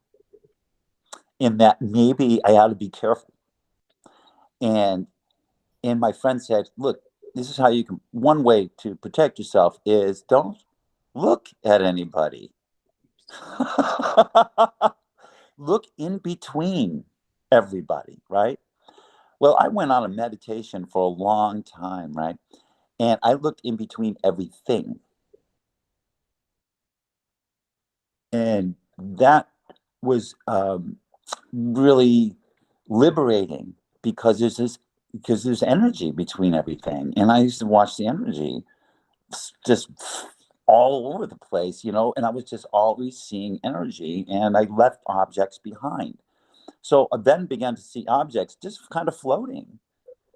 and that maybe I ought to be careful. And my friend said, look, this is how you can, one way to protect yourself is don't look at anybody. Look in between everybody, right? Well, I went on a meditation for a long time, right? And I looked in between everything. And that was really liberating because there's energy between everything. And I used to watch the energy just all over the place, and I was just always seeing energy, and I left objects behind. So I then began to see objects just kind of floating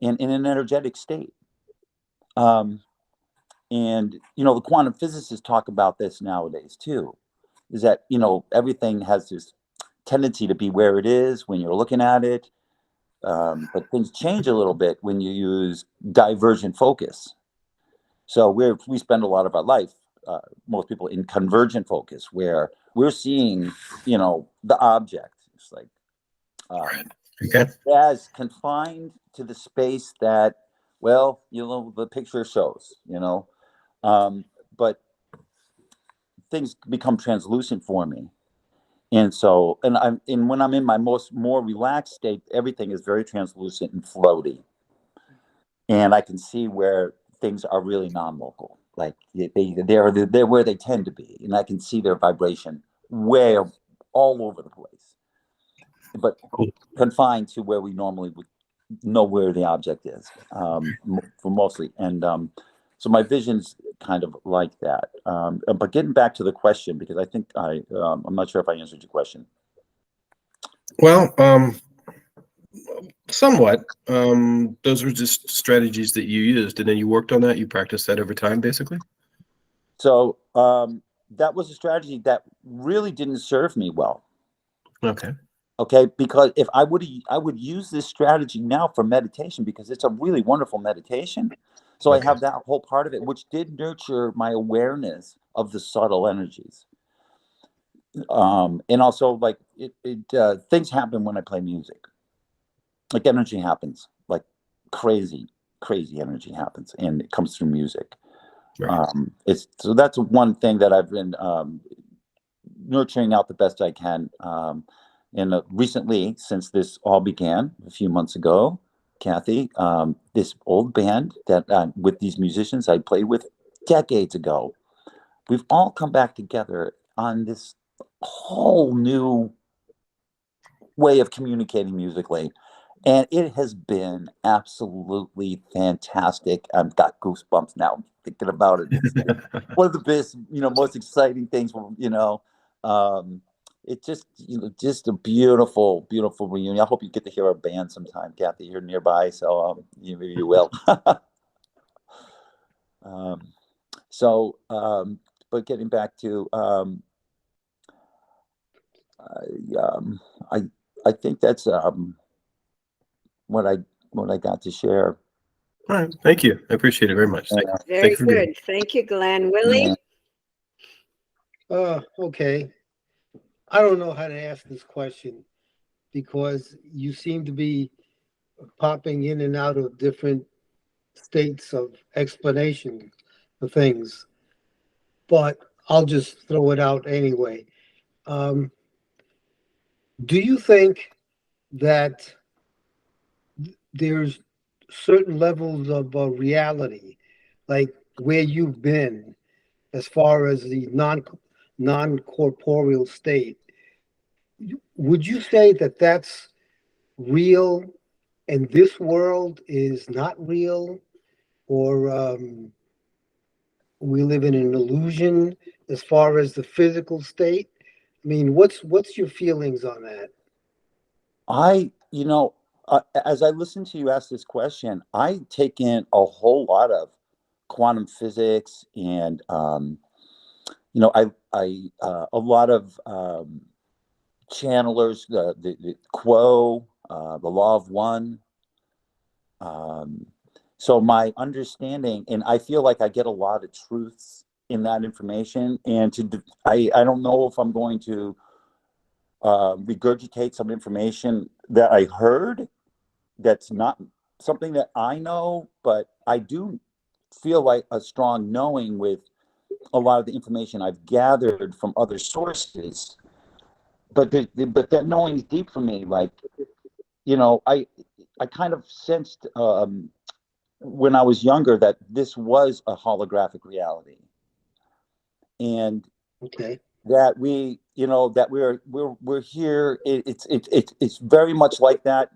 in an energetic state. And the quantum physicists talk about this nowadays too, is that everything has this tendency to be where it is when you're looking at it, but things change a little bit when you use divergent focus. So we spend a lot of our life, most people, in convergent focus, where we're seeing the object. It's like as confined to the space that, well, the picture shows, but things become translucent for me. And so, and when I'm in my more relaxed state, everything is very translucent and floaty. And I can see where things are really non-local, like they're where they tend to be, and I can see their vibration way all over the place, but confined to where we normally would know where the object is, for mostly. And so my vision's kind of like that. But getting back to the question, because I think I'm not sure if I answered your question. Well, somewhat. Those were just strategies that you used, and then you worked on that. You practiced that over time, basically. So that was a strategy that really didn't serve me well. Okay, because if I would use this strategy now for meditation, because it's a really wonderful meditation. So I have that whole part of it, which did nurture my awareness of the subtle energies. And also, like, things happen when I play music. Like, energy happens, like crazy energy happens, and it comes through music. So that's one thing that I've been nurturing out the best I can. And recently, since this all began a few months ago, Kathy, this old band that with these musicians I played with decades ago, we've all come back together on this whole new way of communicating musically. And it has been absolutely fantastic. I've got goosebumps now thinking about it. It's one of the best, most exciting things, it's just, just a beautiful, beautiful reunion. I hope you get to hear our band sometime, Kathy. You're nearby, so maybe you will. But getting back to, I think that's what I got to share. All right, thank you. I appreciate it very much. Very good. Thank you, Glenn. Willie? Okay. I don't know how to ask this question because you seem to be popping in and out of different states of explanation of things, but I'll just throw it out anyway. Do you think that there's certain levels of reality, like where you've been, as far as the non-corporeal state? Would you say that that's real and this world is not real, or we live in an illusion as far as the physical state? I mean, what's your feelings on that? As I listen to you ask this question, I take in a whole lot of quantum physics and a lot of channelers, the Quo, the Law of One. So my understanding, and I feel like I get a lot of truths in that information. And I don't know if I'm going to regurgitate some information that I heard that's not something that I know, but I do feel like a strong knowing with a lot of the information I've gathered from other sources, but that knowing is deep for me. Like, you know, I kind of sensed when I was younger that this was a holographic reality, and Okay. that we, you know, that we're here. It's very much like that,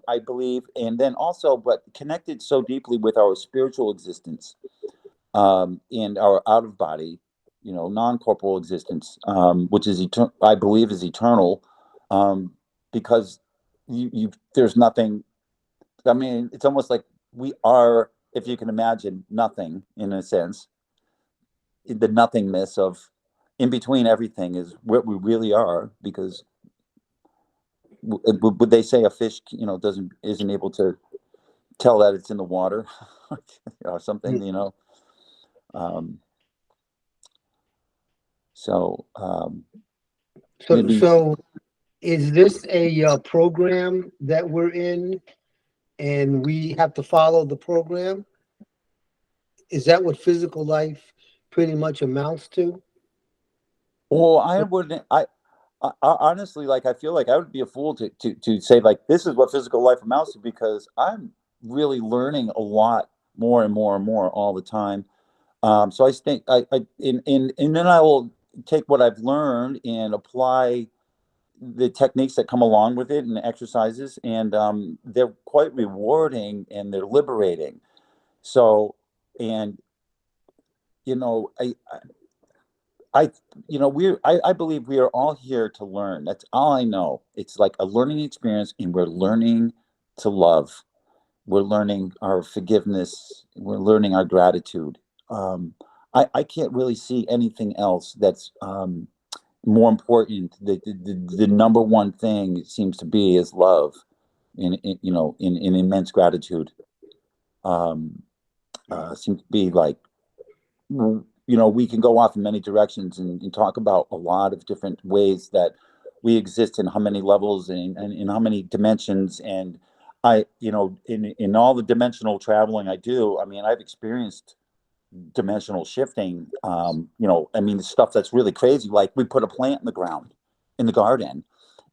I believe, and then also, but connected so deeply with our spiritual existence, and our out of body, you know, non corporal existence, which is I believe is eternal, because you there's nothing. I mean, it's almost like we are, if you can imagine, nothing in a sense. The nothingness of in between everything is what we really are, because would they say a fish, you know, isn't able to tell that it's in the water or something, you know? Um, so So, maybe. so is this a program that we're in and we have to follow the program? Is that what physical life pretty much amounts to? Well, I wouldn't. I honestly, like, I feel like I would be a fool to say like this is what physical life amounts to, because I'm really learning a lot more and more and more all the time. So I think and then I will take what I've learned and apply the techniques that come along with it and the exercises, and they're quite rewarding and they're liberating. So, and you know, I, you know, I believe we are all here to learn. That's all I know. It's like a learning experience, and we're learning to love. We're learning our forgiveness. We're learning our gratitude. I can't really see anything else that's more important. The number one thing it seems to be is love, you know, in immense gratitude. Seems to be like, you know, we can go off in many directions and talk about a lot of different ways that we exist, in how many levels and in how many dimensions. And I, you know, in all the dimensional traveling I do, I mean, I've experienced dimensional shifting. You know, I mean, the stuff that's really crazy, like we put a plant in the ground in the garden,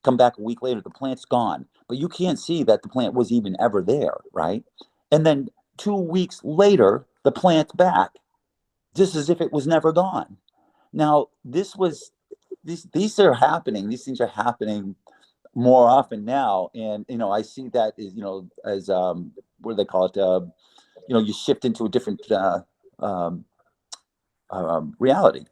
come back a week later, the plant's gone, but you can't see that the plant was even ever there, right? And then 2 weeks later, the plant's back, just as if it was never gone. Now, these are happening. These things are happening more often now, and you know, I see that as, you know, as what do they call it? You know, you shift into a different um, reality,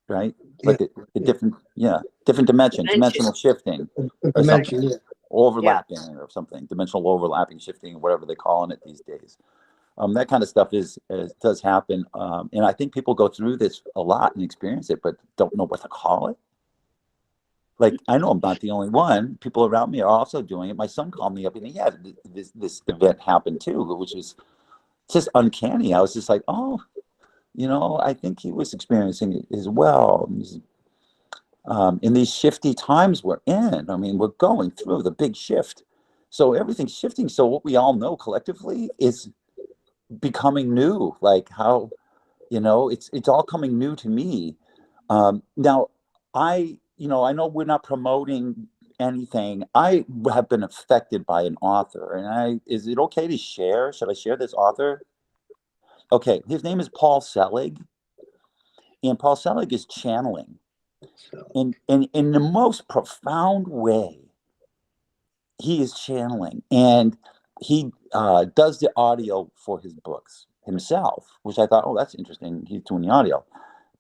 right? Yeah, Like a different, yeah, different dimension, dimensional shifting, or dimension, something, yeah. overlapping, or something, dimensional overlapping, shifting, whatever they're calling it these days. That kind of stuff does happen, and I think people go through this a lot and experience it, but don't know what to call it. Like, I know I'm not the only one. People around me are also doing it. My son called me up and he had this event happen too, which was just uncanny. I was just like, oh, you know, I think he was experiencing it as well. In these shifty times we're in, I mean, we're going through the big shift. So everything's shifting. So what we all know collectively is becoming new. Like how, you know, it's all coming new to me. Now, you know, I know we're not promoting anything. I have been affected by an author, and is it okay to share? Should I share this author? Okay, his name is Paul Selig, and Paul Selig is channeling So, in the most profound way. He is channeling, and he does the audio for his books himself, which I thought, oh, that's interesting. He's doing the audio,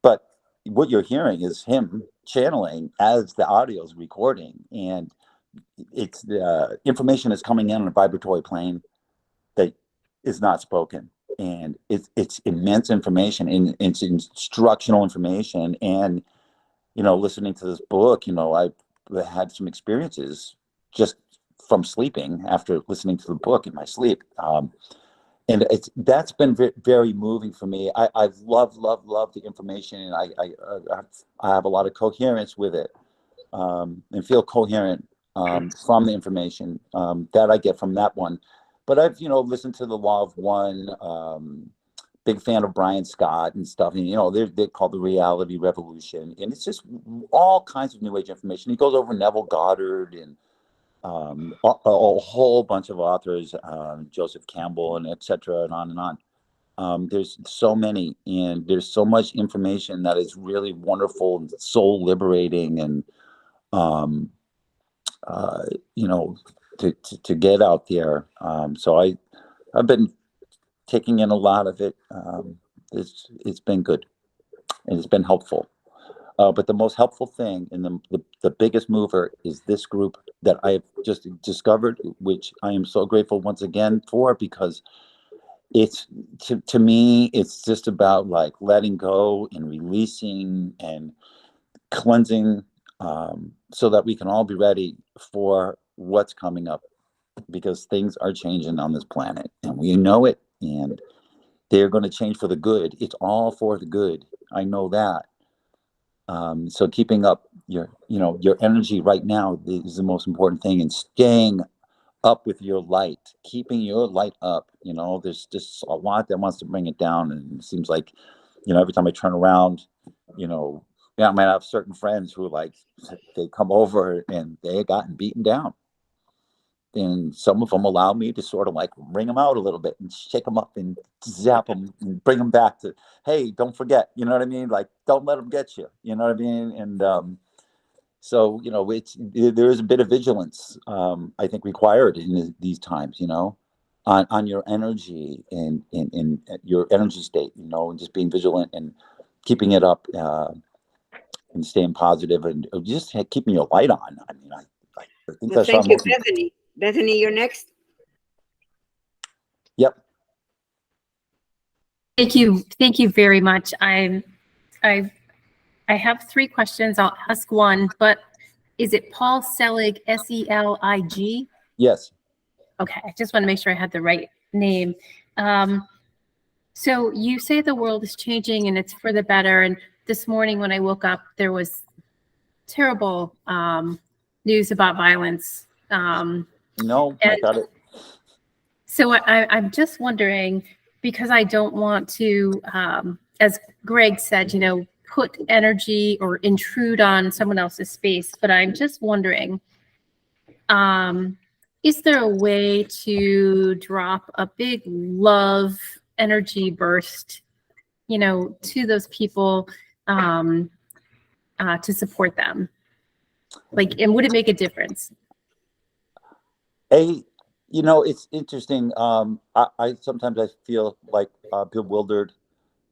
but what you're hearing is him channeling as the audio is recording, and it's the information is coming in on a vibratory plane that is not spoken, and it's immense information, and it's instructional information. And you know, listening to this book, you know, I had some experiences just from sleeping after listening to the book in my sleep. And that's been very moving for me. I love the information, and I have a lot of coherence with it, and feel coherent from the information that I get from that one. But I've, you know, listened to the Law of One, big fan of Brian Scott and stuff. And, you know, they're called the Reality Revolution. And it's just all kinds of new age information. He goes over Neville Goddard and a whole bunch of authors, Joseph Campbell and et cetera, and on and on. There's so many, and there's so much information that is really wonderful and soul liberating, and you know, to get out there. So I've been taking in a lot of it. It's been good, and it's been helpful. But the most helpful thing and the biggest mover is this group that I've just discovered, which I am so grateful once again for, because it's to me, it's just about like letting go and releasing and cleansing, so that we can all be ready for what's coming up, because things are changing on this planet and we know it, and they're going to change for the good. It's all for the good. I know that. So keeping up your energy right now is the most important thing, and staying up with your light, keeping your light up. You know, there's just a lot that wants to bring it down, and it seems like, you know, every time I turn around, you know, yeah, I might have certain friends who like they come over and they had gotten beaten down, and some of them allow me to sort of like bring them out a little bit and shake them up and zap them and bring them back to, hey, don't forget, you know what I mean? Like, don't let them get you, you know what I mean? And so, you know, there is a bit of vigilance, I think, required in these times, you know, on your energy and in your energy state, you know, and just being vigilant and keeping it up, and staying positive, and just keeping your light on. I mean, I think Well, that's thank you, most. Bethany. Bethany, you're next. Yep. Thank you very much. I have 3 questions. I'll ask one, but is it Paul Selig, Selig? Yes. Okay, I just want to make sure I had the right name. So you say the world is changing and it's for the better. And this morning when I woke up, there was terrible news about violence. No, I got it. So I'm just wondering, because I don't want to, as Greg said, you know, put energy or intrude on someone else's space, but I'm just wondering, is there a way to drop a big love energy burst, you know, to those people, to support them? Like, and would it make a difference? You know, it's interesting. I sometimes I feel like bewildered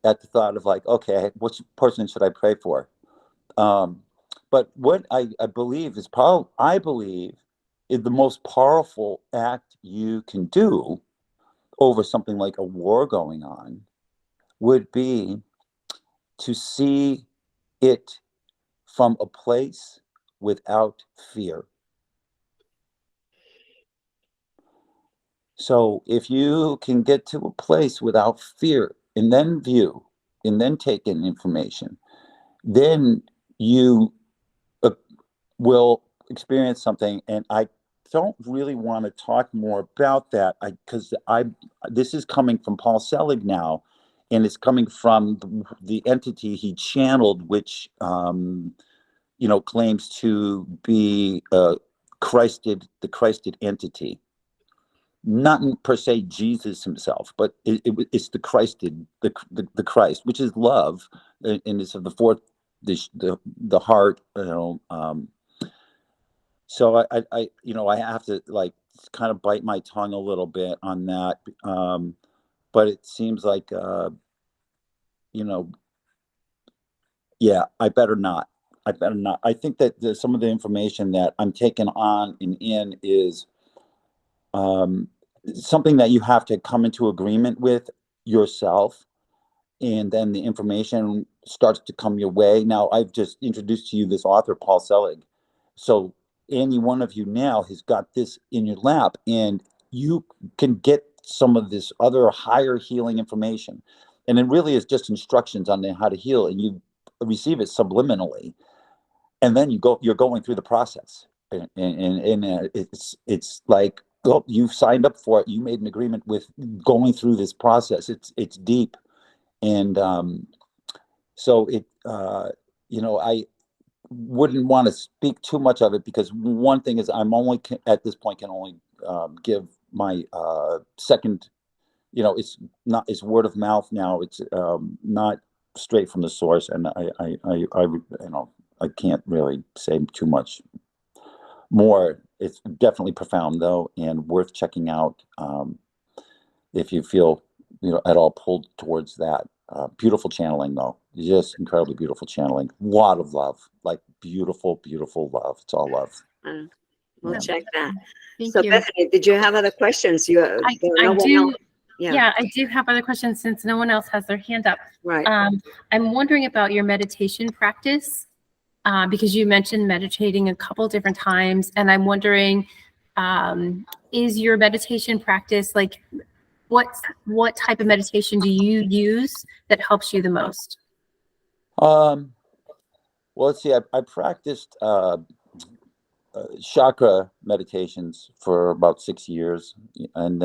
at the thought of like, okay, which person should I pray for? But what I believe is the most powerful act you can do over something like a war going on would be to see it from a place without fear. So if you can get to a place without fear and then view and then take in information, then you will experience something. And I don't really want to talk more about that, because this is coming from Paul Selig now, and it's coming from the entity he channeled, which you know, claims to be the Christed entity. Not per se Jesus himself, but it's the Christed, the Christ, which is love, and it's of the fourth, the heart, you know. So I you know, I have to like kind of bite my tongue a little bit on that, but it seems like you know, yeah, I better not. I think that some of the information that I'm taking on and in is something that you have to come into agreement with yourself, and then the information starts to come your way. Now, I've just introduced to you this author, Paul Selig. So any one of you now has got this in your lap, and you can get some of this other higher healing information. And it really is just instructions on how to heal, and you receive it subliminally. And then you're going through the process. And it's like, oh, you've signed up for it. You made an agreement with going through this process. It's deep. And so it, you know, I wouldn't want to speak too much of it, because one thing is I'm only at this point can only give my second, you know, it's word of mouth now. It's not straight from the source, and I you know, I can't really say too much more. It's definitely profound though, and worth checking out if you feel, you know, at all pulled towards that. Beautiful channeling though, just incredibly beautiful channeling. A lot of love, like beautiful, beautiful love. It's all love. We'll Yeah. check that. Thank So you. Bethany, did you have other questions? You, there I no one do. else? Yeah. Yeah, I do have other questions since no one else has their hand up. Right. I'm wondering about your meditation practice, because you mentioned meditating a couple different times, and I'm wondering, is your meditation practice like, what type of meditation do you use that helps you the most? Well, let's see. I practiced chakra meditations for about 6 years, and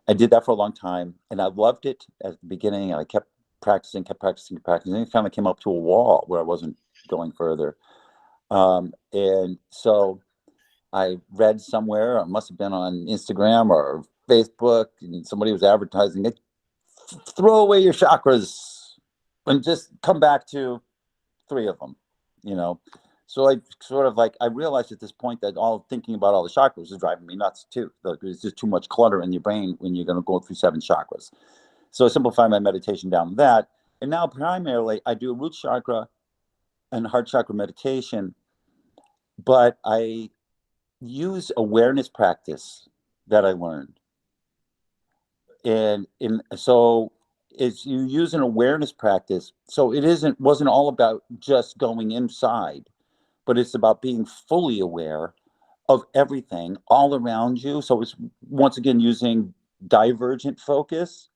I did that for a long time, and I loved it at the beginning. And I kept practicing, and it kind of came up to a wall where I wasn't going further. And so I read somewhere, it must have been on Instagram or Facebook, and somebody was advertising it. Throw away your chakras and just come back to 3 of them, you know. So I sort of like, I realized at this point that all thinking about all the chakras is driving me nuts too. There's just too much clutter in your brain when you're going to go through 7 chakras. So I simplified my meditation down to that. And now primarily I do root chakra and heart chakra meditation, but I use awareness practice that I learned. So it's, you use an awareness practice. So it wasn't all about just going inside, but it's about being fully aware of everything all around you. So it's once again using divergent focus.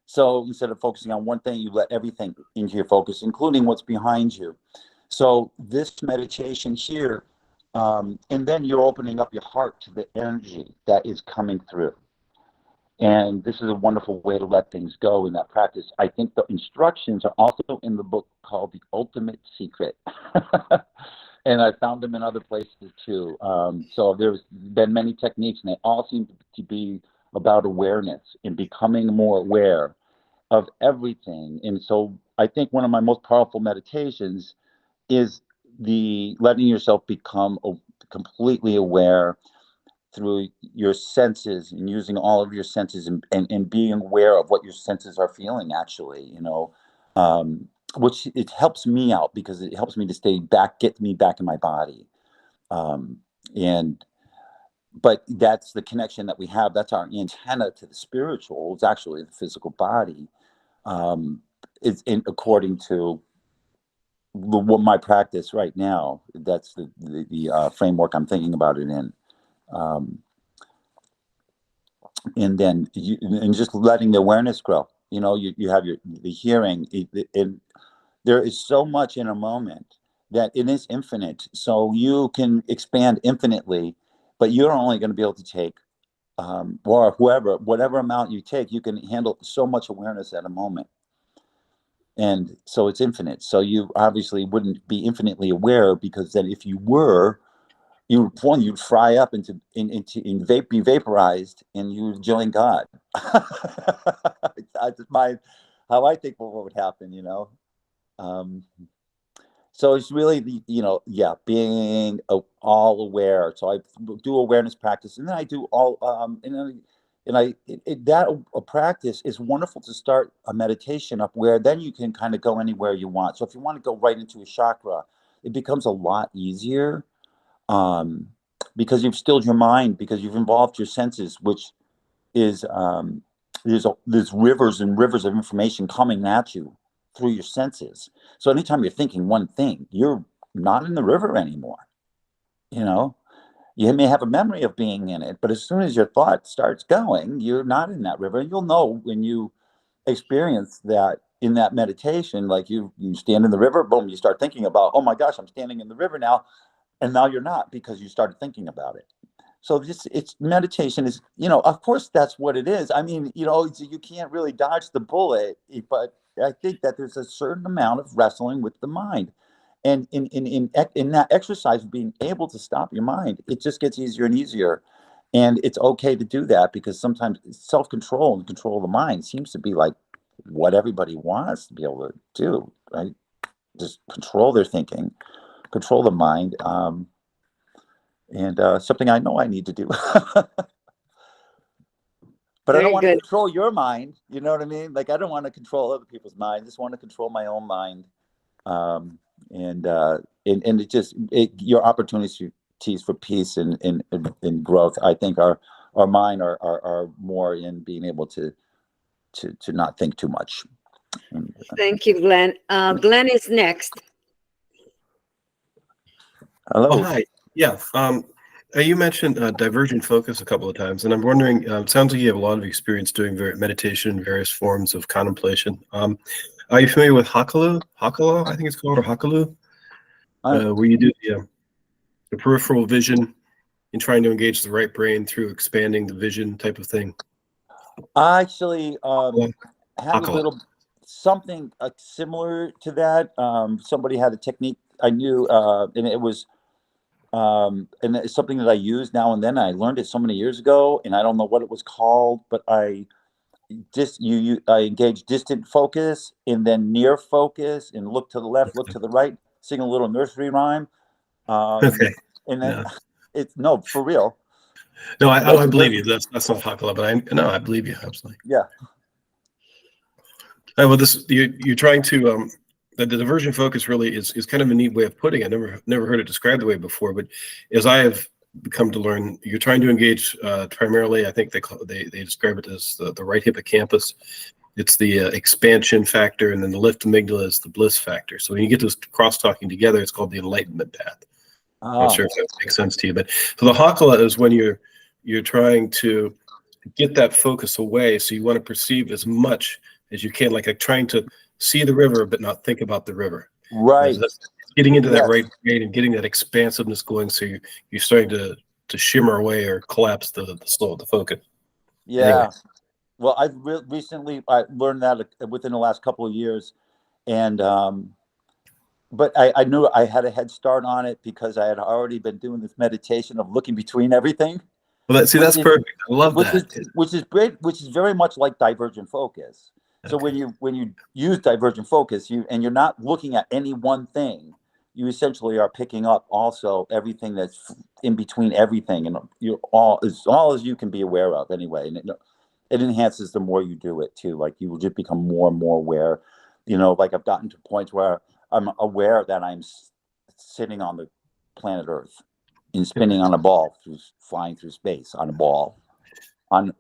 So instead of focusing on one thing, you let everything into your focus, including what's behind you. So this meditation here, and then you're opening up your heart to the energy that is coming through. And this is a wonderful way to let things go in that practice. I think the instructions are also in the book called The Ultimate Secret. And I found them in other places too. So there's been many techniques, and they all seem to be about awareness and becoming more aware of everything. And so I think one of my most powerful meditations is the letting yourself become completely aware through your senses, and using all of your senses, and being aware of what your senses are feeling actually, you know, which it helps me out because it helps me to get me back in my body. And but that's the connection that we have. That's our antenna to the spiritual. It's actually the physical body. It's according to what my practice right now. That's the framework I'm thinking about it in. And then and just letting the awareness grow. You know, you have the hearing. And there is so much in a moment that it is infinite. So you can expand infinitely, but you're only going to be able to take, or whatever amount you take, you can handle so much awareness at a moment. And so it's infinite. So you obviously wouldn't be infinitely aware, because then if you were, you'd fry up be vaporized, and you would join God. That's how I think what would happen, you know. So it's really being all aware. So I do awareness practice, and then I do all that a practice is wonderful to start a meditation up, where then you can kind of go anywhere you want. So if you want to go right into a chakra, it becomes a lot easier, because you've stilled your mind, because you've involved your senses, which is there's rivers and rivers of information coming at you through your senses. So anytime you're thinking one thing, you're not in the river anymore. You know, you may have a memory of being in it, but as soon as your thought starts going, you're not in that river. You'll know when you experience that in that meditation. Like you stand in the river, boom, you start thinking about, oh my gosh, I'm standing in the river now. And now you're not, because you started thinking about it. So it's meditation is, of course that's what it is. I mean, you can't really dodge the bullet, but I think that there's a certain amount of wrestling with the mind. And in that exercise of being able to stop your mind, it just gets easier and easier. And it's okay to do that, because sometimes self-control and control of the mind seems to be like what everybody wants to be able to do, right? Just control their thinking, control the mind. And something I know I need to do. But I don't Very want to good. control your mind. You know what I mean? Like, I don't want to control other people's mind. I just want to control my own mind. And your opportunities for peace and growth, I think, are mine are more in being able to not think too much. Thank you, Glenn. Glenn is next. Hello. Oh, hi. Yeah. You mentioned divergent focus a couple of times, and I'm wondering, it sounds like you have a lot of experience doing meditation, various forms of contemplation. Are you familiar with Hakalu, I think it's called, or Hakalu, where you do the peripheral vision and trying to engage the right brain through expanding the vision type of thing? I actually had a Hakalu. little something similar to that. Somebody had a technique I knew, and it was and it's something that I use now and then. I learned it so many years ago, and I don't know what it was called, but I engage distant focus and then near focus, and look to the left, look to the right, sing a little nursery rhyme. Okay. And then Yeah. it's no, for real. No, I believe you. That's not Hakalu, but I believe you absolutely. Yeah. Well, you're trying to the divergent focus really is kind of a neat way of putting it. Never heard it described the way before, but as I have come to learn, you're trying to engage primarily. I think they describe it as the right hippocampus. It's the expansion factor, and then the left amygdala is the bliss factor. So when you get those cross talking together, it's called the enlightenment path. I'm not sure if that makes sense to you, but so the Hakala is when you're trying to get that focus away, so you want to perceive as much as you can, like trying to see the river but not think about the river. Right. So that's getting into that right brain and getting that expansiveness going, so you're starting to shimmer away or collapse the focus. Yeah. Anyway. Well, I've recently learned that within the last couple of years, and but I knew I had a head start on it because I had already been doing this meditation of looking between everything. Well, that's perfect. I love that. Which is great. Which is very much like divergent focus. So Okay. when you use divergent focus, you're not looking at any one thing. You essentially are picking up also everything that's in between everything, and you're all as you can be aware of anyway. And it enhances the more you do it too. Like, you will just become more and more aware. Like, I've gotten to points where I'm aware that I'm sitting on the planet Earth and spinning on a ball, flying through space on a ball. On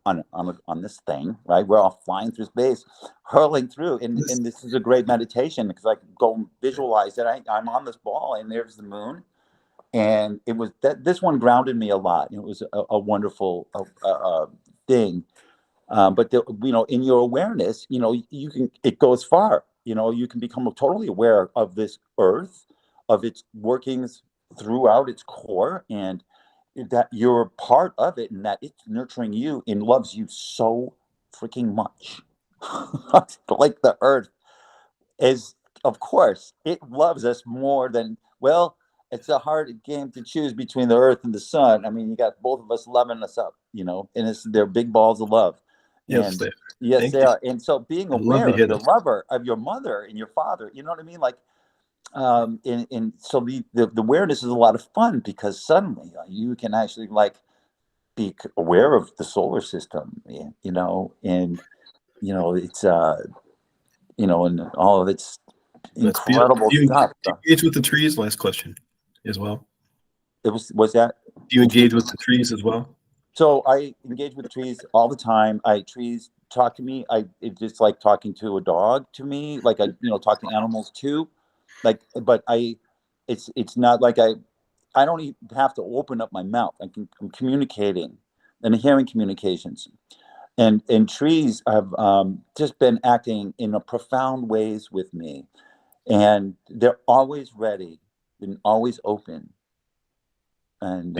this thing, right? We're all flying through space, hurling through, and this is a great meditation because I can go and visualize that I'm on this ball, and there's the moon, and it was this one grounded me a lot. It was a wonderful thing, but in your awareness, it goes far. You can become totally aware of this Earth, of its workings throughout its core, and that you're part of it, and that it's nurturing you and loves you so freaking much. Like the Earth is, of course, it loves us more than, well, it's a hard game to choose between the Earth and the sun. I mean, you got both of us loving us up, and they're big balls of love. Yes, And yes, they are. And so being aware of your lover, of your mother and your father, you know what I mean? Like, and so the awareness is a lot of fun, because suddenly you can actually be aware of the solar system, and it's and all of its incredible stuff. Do you engage with the trees? Last question as well. Was that? Do you engage with the trees as well? So I engage with trees all the time. Trees talk to me. It's just like talking to a dog to me, like I talk to animals too. But it's not like I don't even have to open up my mouth. I'm communicating and hearing communications, and trees have just been acting in a profound ways with me, and they're always ready and always open, and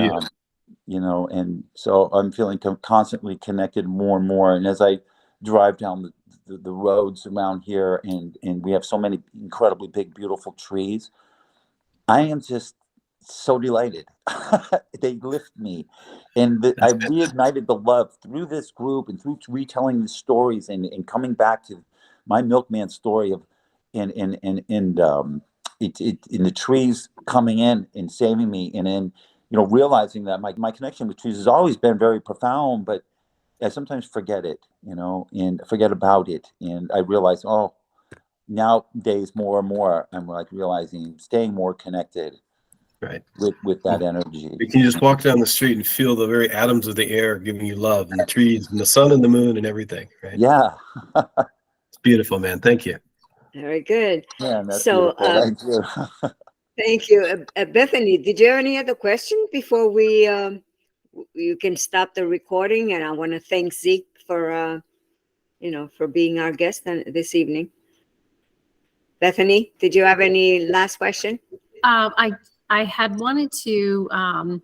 and so I'm feeling constantly connected more and more. And as I drive down the roads around here, and we have so many incredibly big, beautiful trees, I am just so delighted. They lift me, and I reignited the love through this group and through retelling the stories, and coming back to my milkman story of in the trees coming in and saving me, and then realizing that my connection with trees has always been very profound, but I sometimes forget it, and forget about it, and I realize, oh, nowadays more and more I'm like realizing staying more connected Right. with that energy. You can just walk down the street and feel the very atoms of the air giving you love, and the trees and the sun and the moon and everything, right? Yeah. It's beautiful, man. Thank you. Very good. Yeah, that's So, beautiful. Thank you. thank you. Bethany, did you have any other question before you can stop the recording? And I want to thank Zeke for, for being our guest this evening. Bethany, did you have any last question? I had wanted to,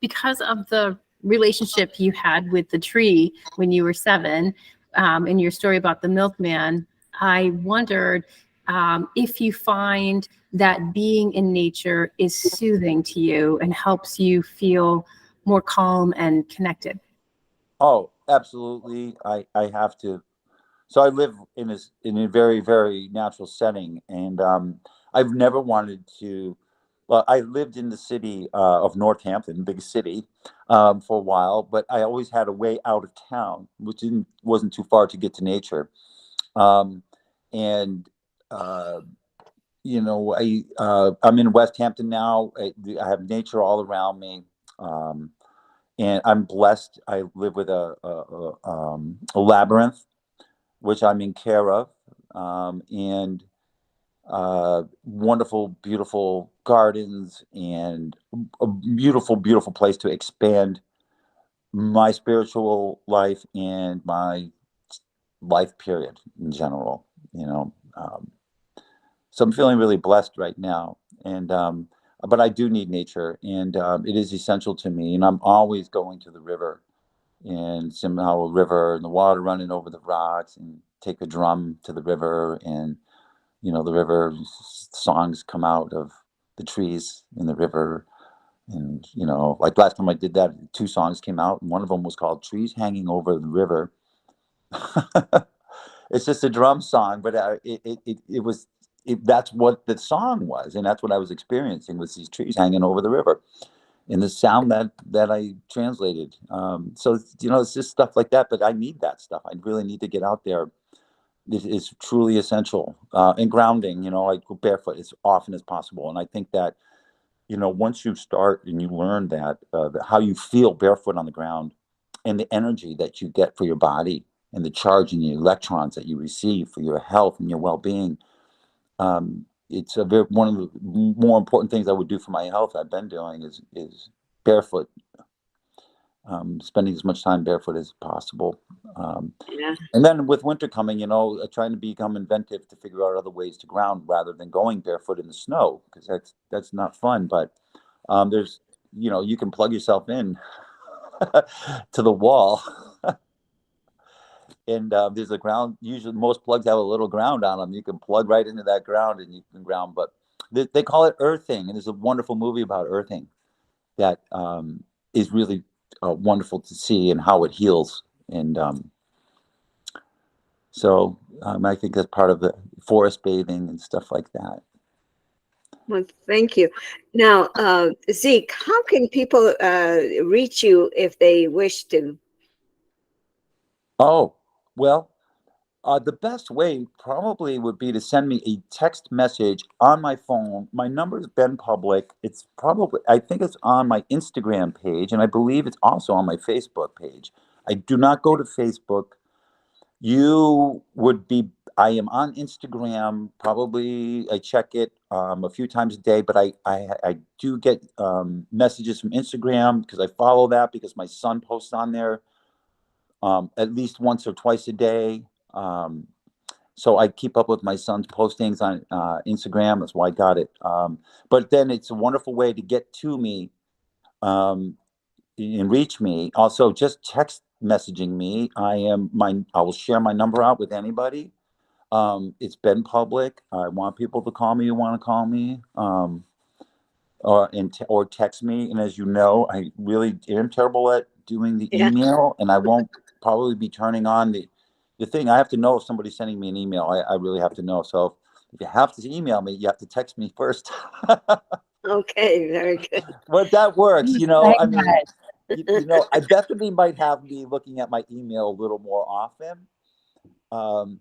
because of the relationship you had with the tree when you were 7, and your story about the milkman, I wondered if you find that being in nature is soothing to you and helps you feel more calm and connected. Oh, absolutely. I have to. So I live in a very, very natural setting, and I've never wanted to. Well, I lived in the city of Northampton, big city, for a while, but I always had a way out of town, which wasn't too far to get to nature. Um, and I'm in West Hampton now. I have nature all around me. And I'm blessed. I live with a labyrinth, which I'm in care of, and wonderful, beautiful gardens, and a beautiful, beautiful place to expand my spiritual life and my life period in general. So I'm feeling really blessed right now, and but I do need nature, and it is essential to me. And I'm always going to the river, and somehow a river and the water running over the rocks, and take a drum to the river, and the river songs come out of the trees in the river. And like last time I did that, 2 songs came out, and one of them was called Trees Hanging Over the River. It's just a drum song, but that's what the song was, and that's what I was experiencing, was these trees hanging over the river, and the sound that I translated. So it's just stuff like that. But I need that stuff. I really need to get out there. It is truly essential. And grounding. I go barefoot as often as possible, and I think that once you start and you learn that how you feel barefoot on the ground, and the energy that you get for your body, and the charge and the electrons that you receive for your health and your well-being. It's one of the more important things I would do for my health. I've been doing is barefoot, spending as much time barefoot as possible. Yeah. And then with winter coming, trying to become inventive to figure out other ways to ground rather than going barefoot in the snow, because that's not fun. But there's you can plug yourself in to the wall. And there's a ground. Usually, most plugs have a little ground on them. You can plug right into that ground, and you can ground. But they call it earthing, and there's a wonderful movie about earthing that is really wonderful to see, and how it heals. And so I think that's part of the forest bathing and stuff like that. Well, thank you. Now, Zeke, how can people reach you if they wish to? Oh, well, the best way probably would be to send me a text message on my phone. My number's been public. It's probably, I think it's on my Instagram page, and I believe it's also on my Facebook page. I do not go to Facebook. I am on Instagram. Probably I check it a few times a day, but I do get messages from Instagram, because I follow that, because my son posts on there at least once or twice a day. So I keep up with my son's postings on Instagram. That's why I got it. But then it's a wonderful way to get to me. and reach me. Also, just text messaging me. I will share my number out with anybody. It's been public. I want people to call me who want to call me. Or text me. And as you know, I really am terrible at doing the Yeah. email, and I won't probably be turning on the thing. I have to know if somebody's sending me an email. I really have to know. So if you have to email me, you have to text me first. Okay, very good. But that works, you know. Very I mean, good. I definitely might have me looking at my email a little more often. Um,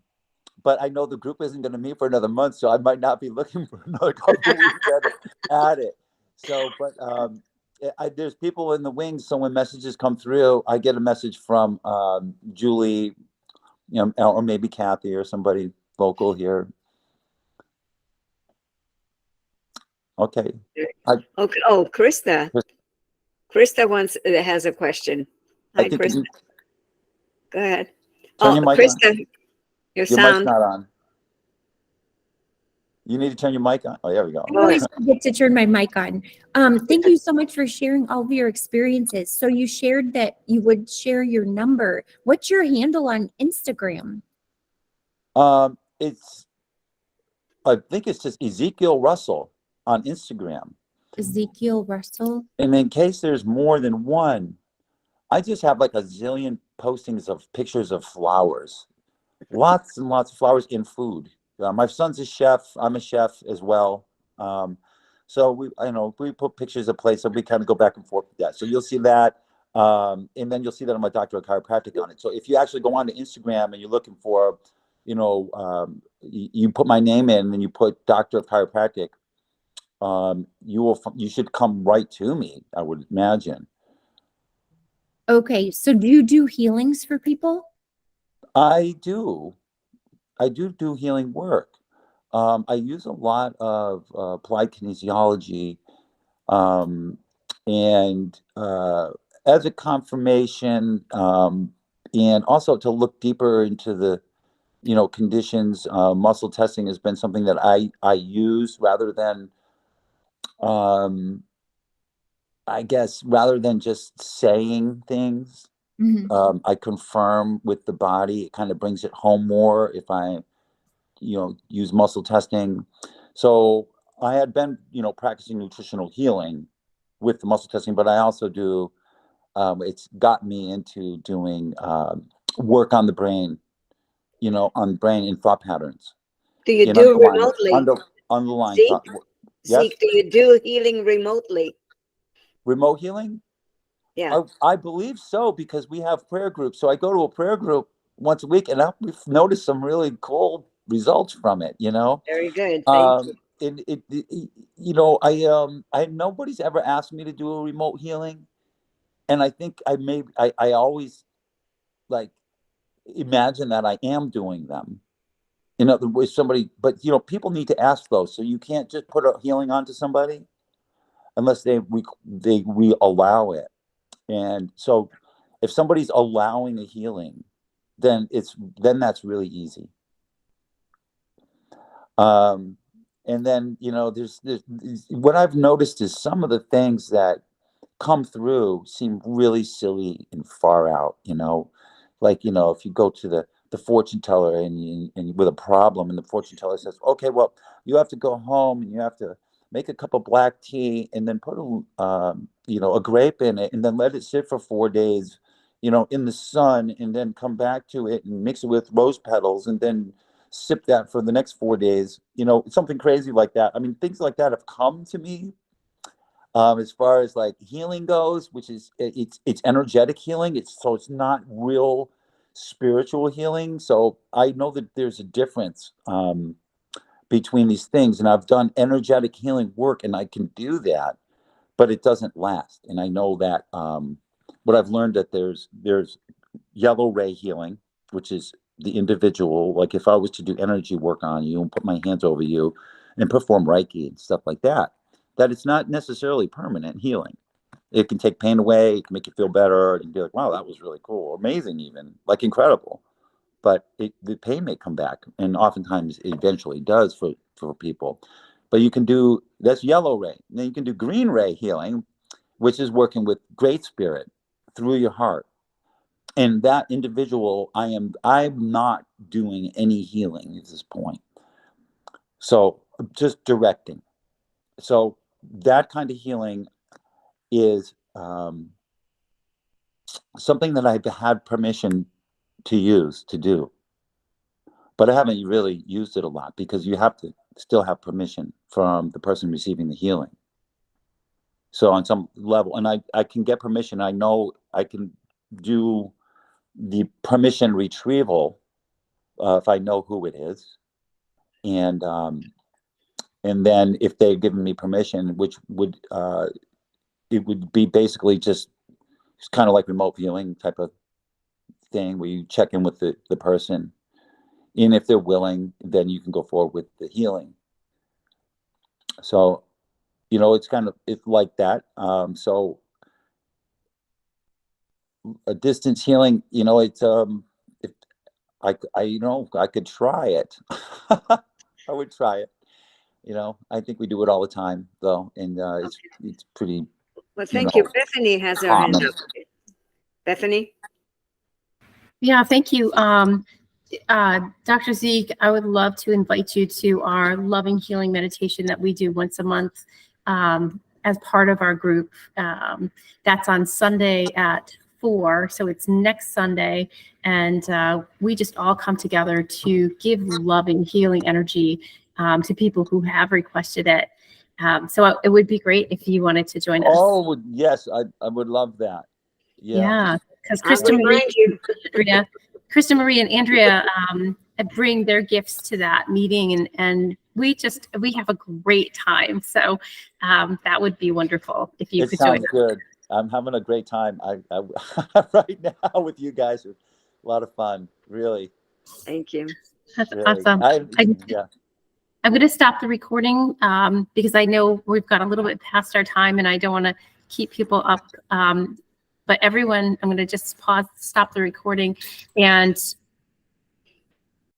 but I know the group isn't going to meet for another month, so I might not be looking for another couple of weeks at it. So, but there's people in the wings. So when messages come through, I get a message from Julie, or maybe Kathy or somebody local here. Okay. Okay. Oh, Krista. Krista has a question. I Hi, think Krista. Go ahead. turn Oh, your mic on. Krista, your Your mic's sound. not on. You need to turn your mic on. Oh, there we go. I always forget to turn my mic on. Thank you so much for sharing all of your experiences. So you shared that you would share your number. What's your handle on Instagram? I think it's just Ezekiel Russell on Instagram. Ezekiel Russell. And in case there's more than one, I just have like a zillion postings of pictures of flowers, lots and lots of flowers in food. My son's a chef. I'm a chef as well. So we put pictures of places, so we kind of go back and forth with that. So you'll see that. And then you'll see that I'm a doctor of chiropractic on it. So if you actually go on to Instagram and you're looking for, you put my name in and you put Doctor of Chiropractic, you should come right to me, I would imagine. Okay, so do you do healings for people? I do healing work. I use a lot of applied kinesiology, and as a confirmation, and also to look deeper into the conditions. Muscle testing has been something that I use rather than rather than just saying things. I confirm with the body. It kind of brings it home more if I use muscle testing. So I had been practicing nutritional healing with the muscle testing, but I also do it's got me into doing work on the brain, on brain and thought patterns. Do you do remotely? Underlying Zeke? thought. Yes? Zeke, do you do healing remotely? Remote healing? Yeah. I believe so, because we have prayer groups. So I go to a prayer group once a week, and I've noticed some really cool results from it. Very good. Thank you. Nobody's ever asked me to do a remote healing, and I think I always like imagine that I am doing them. With somebody, but people need to ask those. So you can't just put a healing onto somebody unless they allow it. And so if somebody's allowing a healing, then that's really easy. And then, there's what I've noticed is some of the things that come through seem really silly and far out, like, if you go to the fortune teller and with a problem, and the fortune teller says, okay, well, you have to go home and you have to make a cup of black tea and then put a grape in it and then let it sit for 4 days, in the sun, and then come back to it and mix it with rose petals and then sip that for the next 4 days, something crazy like that. I mean, things like that have come to me. As far as like healing goes, which is it's energetic healing. It's not real spiritual healing. So I know that there's a difference between these things, and I've done energetic healing work, and I can do that, but it doesn't last. And I know that what I've learned, that there's yellow ray healing, which is the individual. Like if I was to do energy work on you and put my hands over you and perform Reiki and stuff like that it's not necessarily permanent healing. It can take pain away. It can make you feel better. It can be like, wow, that was really cool, amazing, even like incredible. But the pain may come back, and oftentimes it eventually does for people. But you can do that's yellow ray. Then you can do green ray healing, which is working with Great Spirit through your heart. And that individual, I'm not doing any healing at this point. So just directing. So that kind of healing is something that I've had permission to do. But I haven't really used it a lot because you have to still have permission from the person receiving the healing. So on some level, and I can get permission. I know I can do the permission retrieval if I know who it is. And then if they've given me permission, which would it would be basically just it's kind of like remote viewing type of thing where you check in with the person. And if they're willing, then you can go forward with the healing. So, it's like that. So a distance healing, it's if I could try it. I would try it. I think we do it all the time though, and it's pretty. Well, thank you. Bethany has her hand up. Bethany? Yeah, thank you. Dr. Zeke, I would love to invite you to our loving healing meditation that we do once a month as part of our group. That's on Sunday at 4, so it's next Sunday, and we just all come together to give loving healing energy to people who have requested it. So it would be great if you wanted to join us. Oh, yes, I would love that. Yeah, because Krista Marie and Andrea bring their gifts to that meeting, and we have a great time. So that would be wonderful if you could join us. It sounds good. I'm having a great time. I right now with you guys. A lot of fun, really. Thank you. That's really. awesome. I'm going to stop the recording because I know we've got a little bit past our time, and I don't want to keep people up. But everyone, I'm going to just stop the recording, and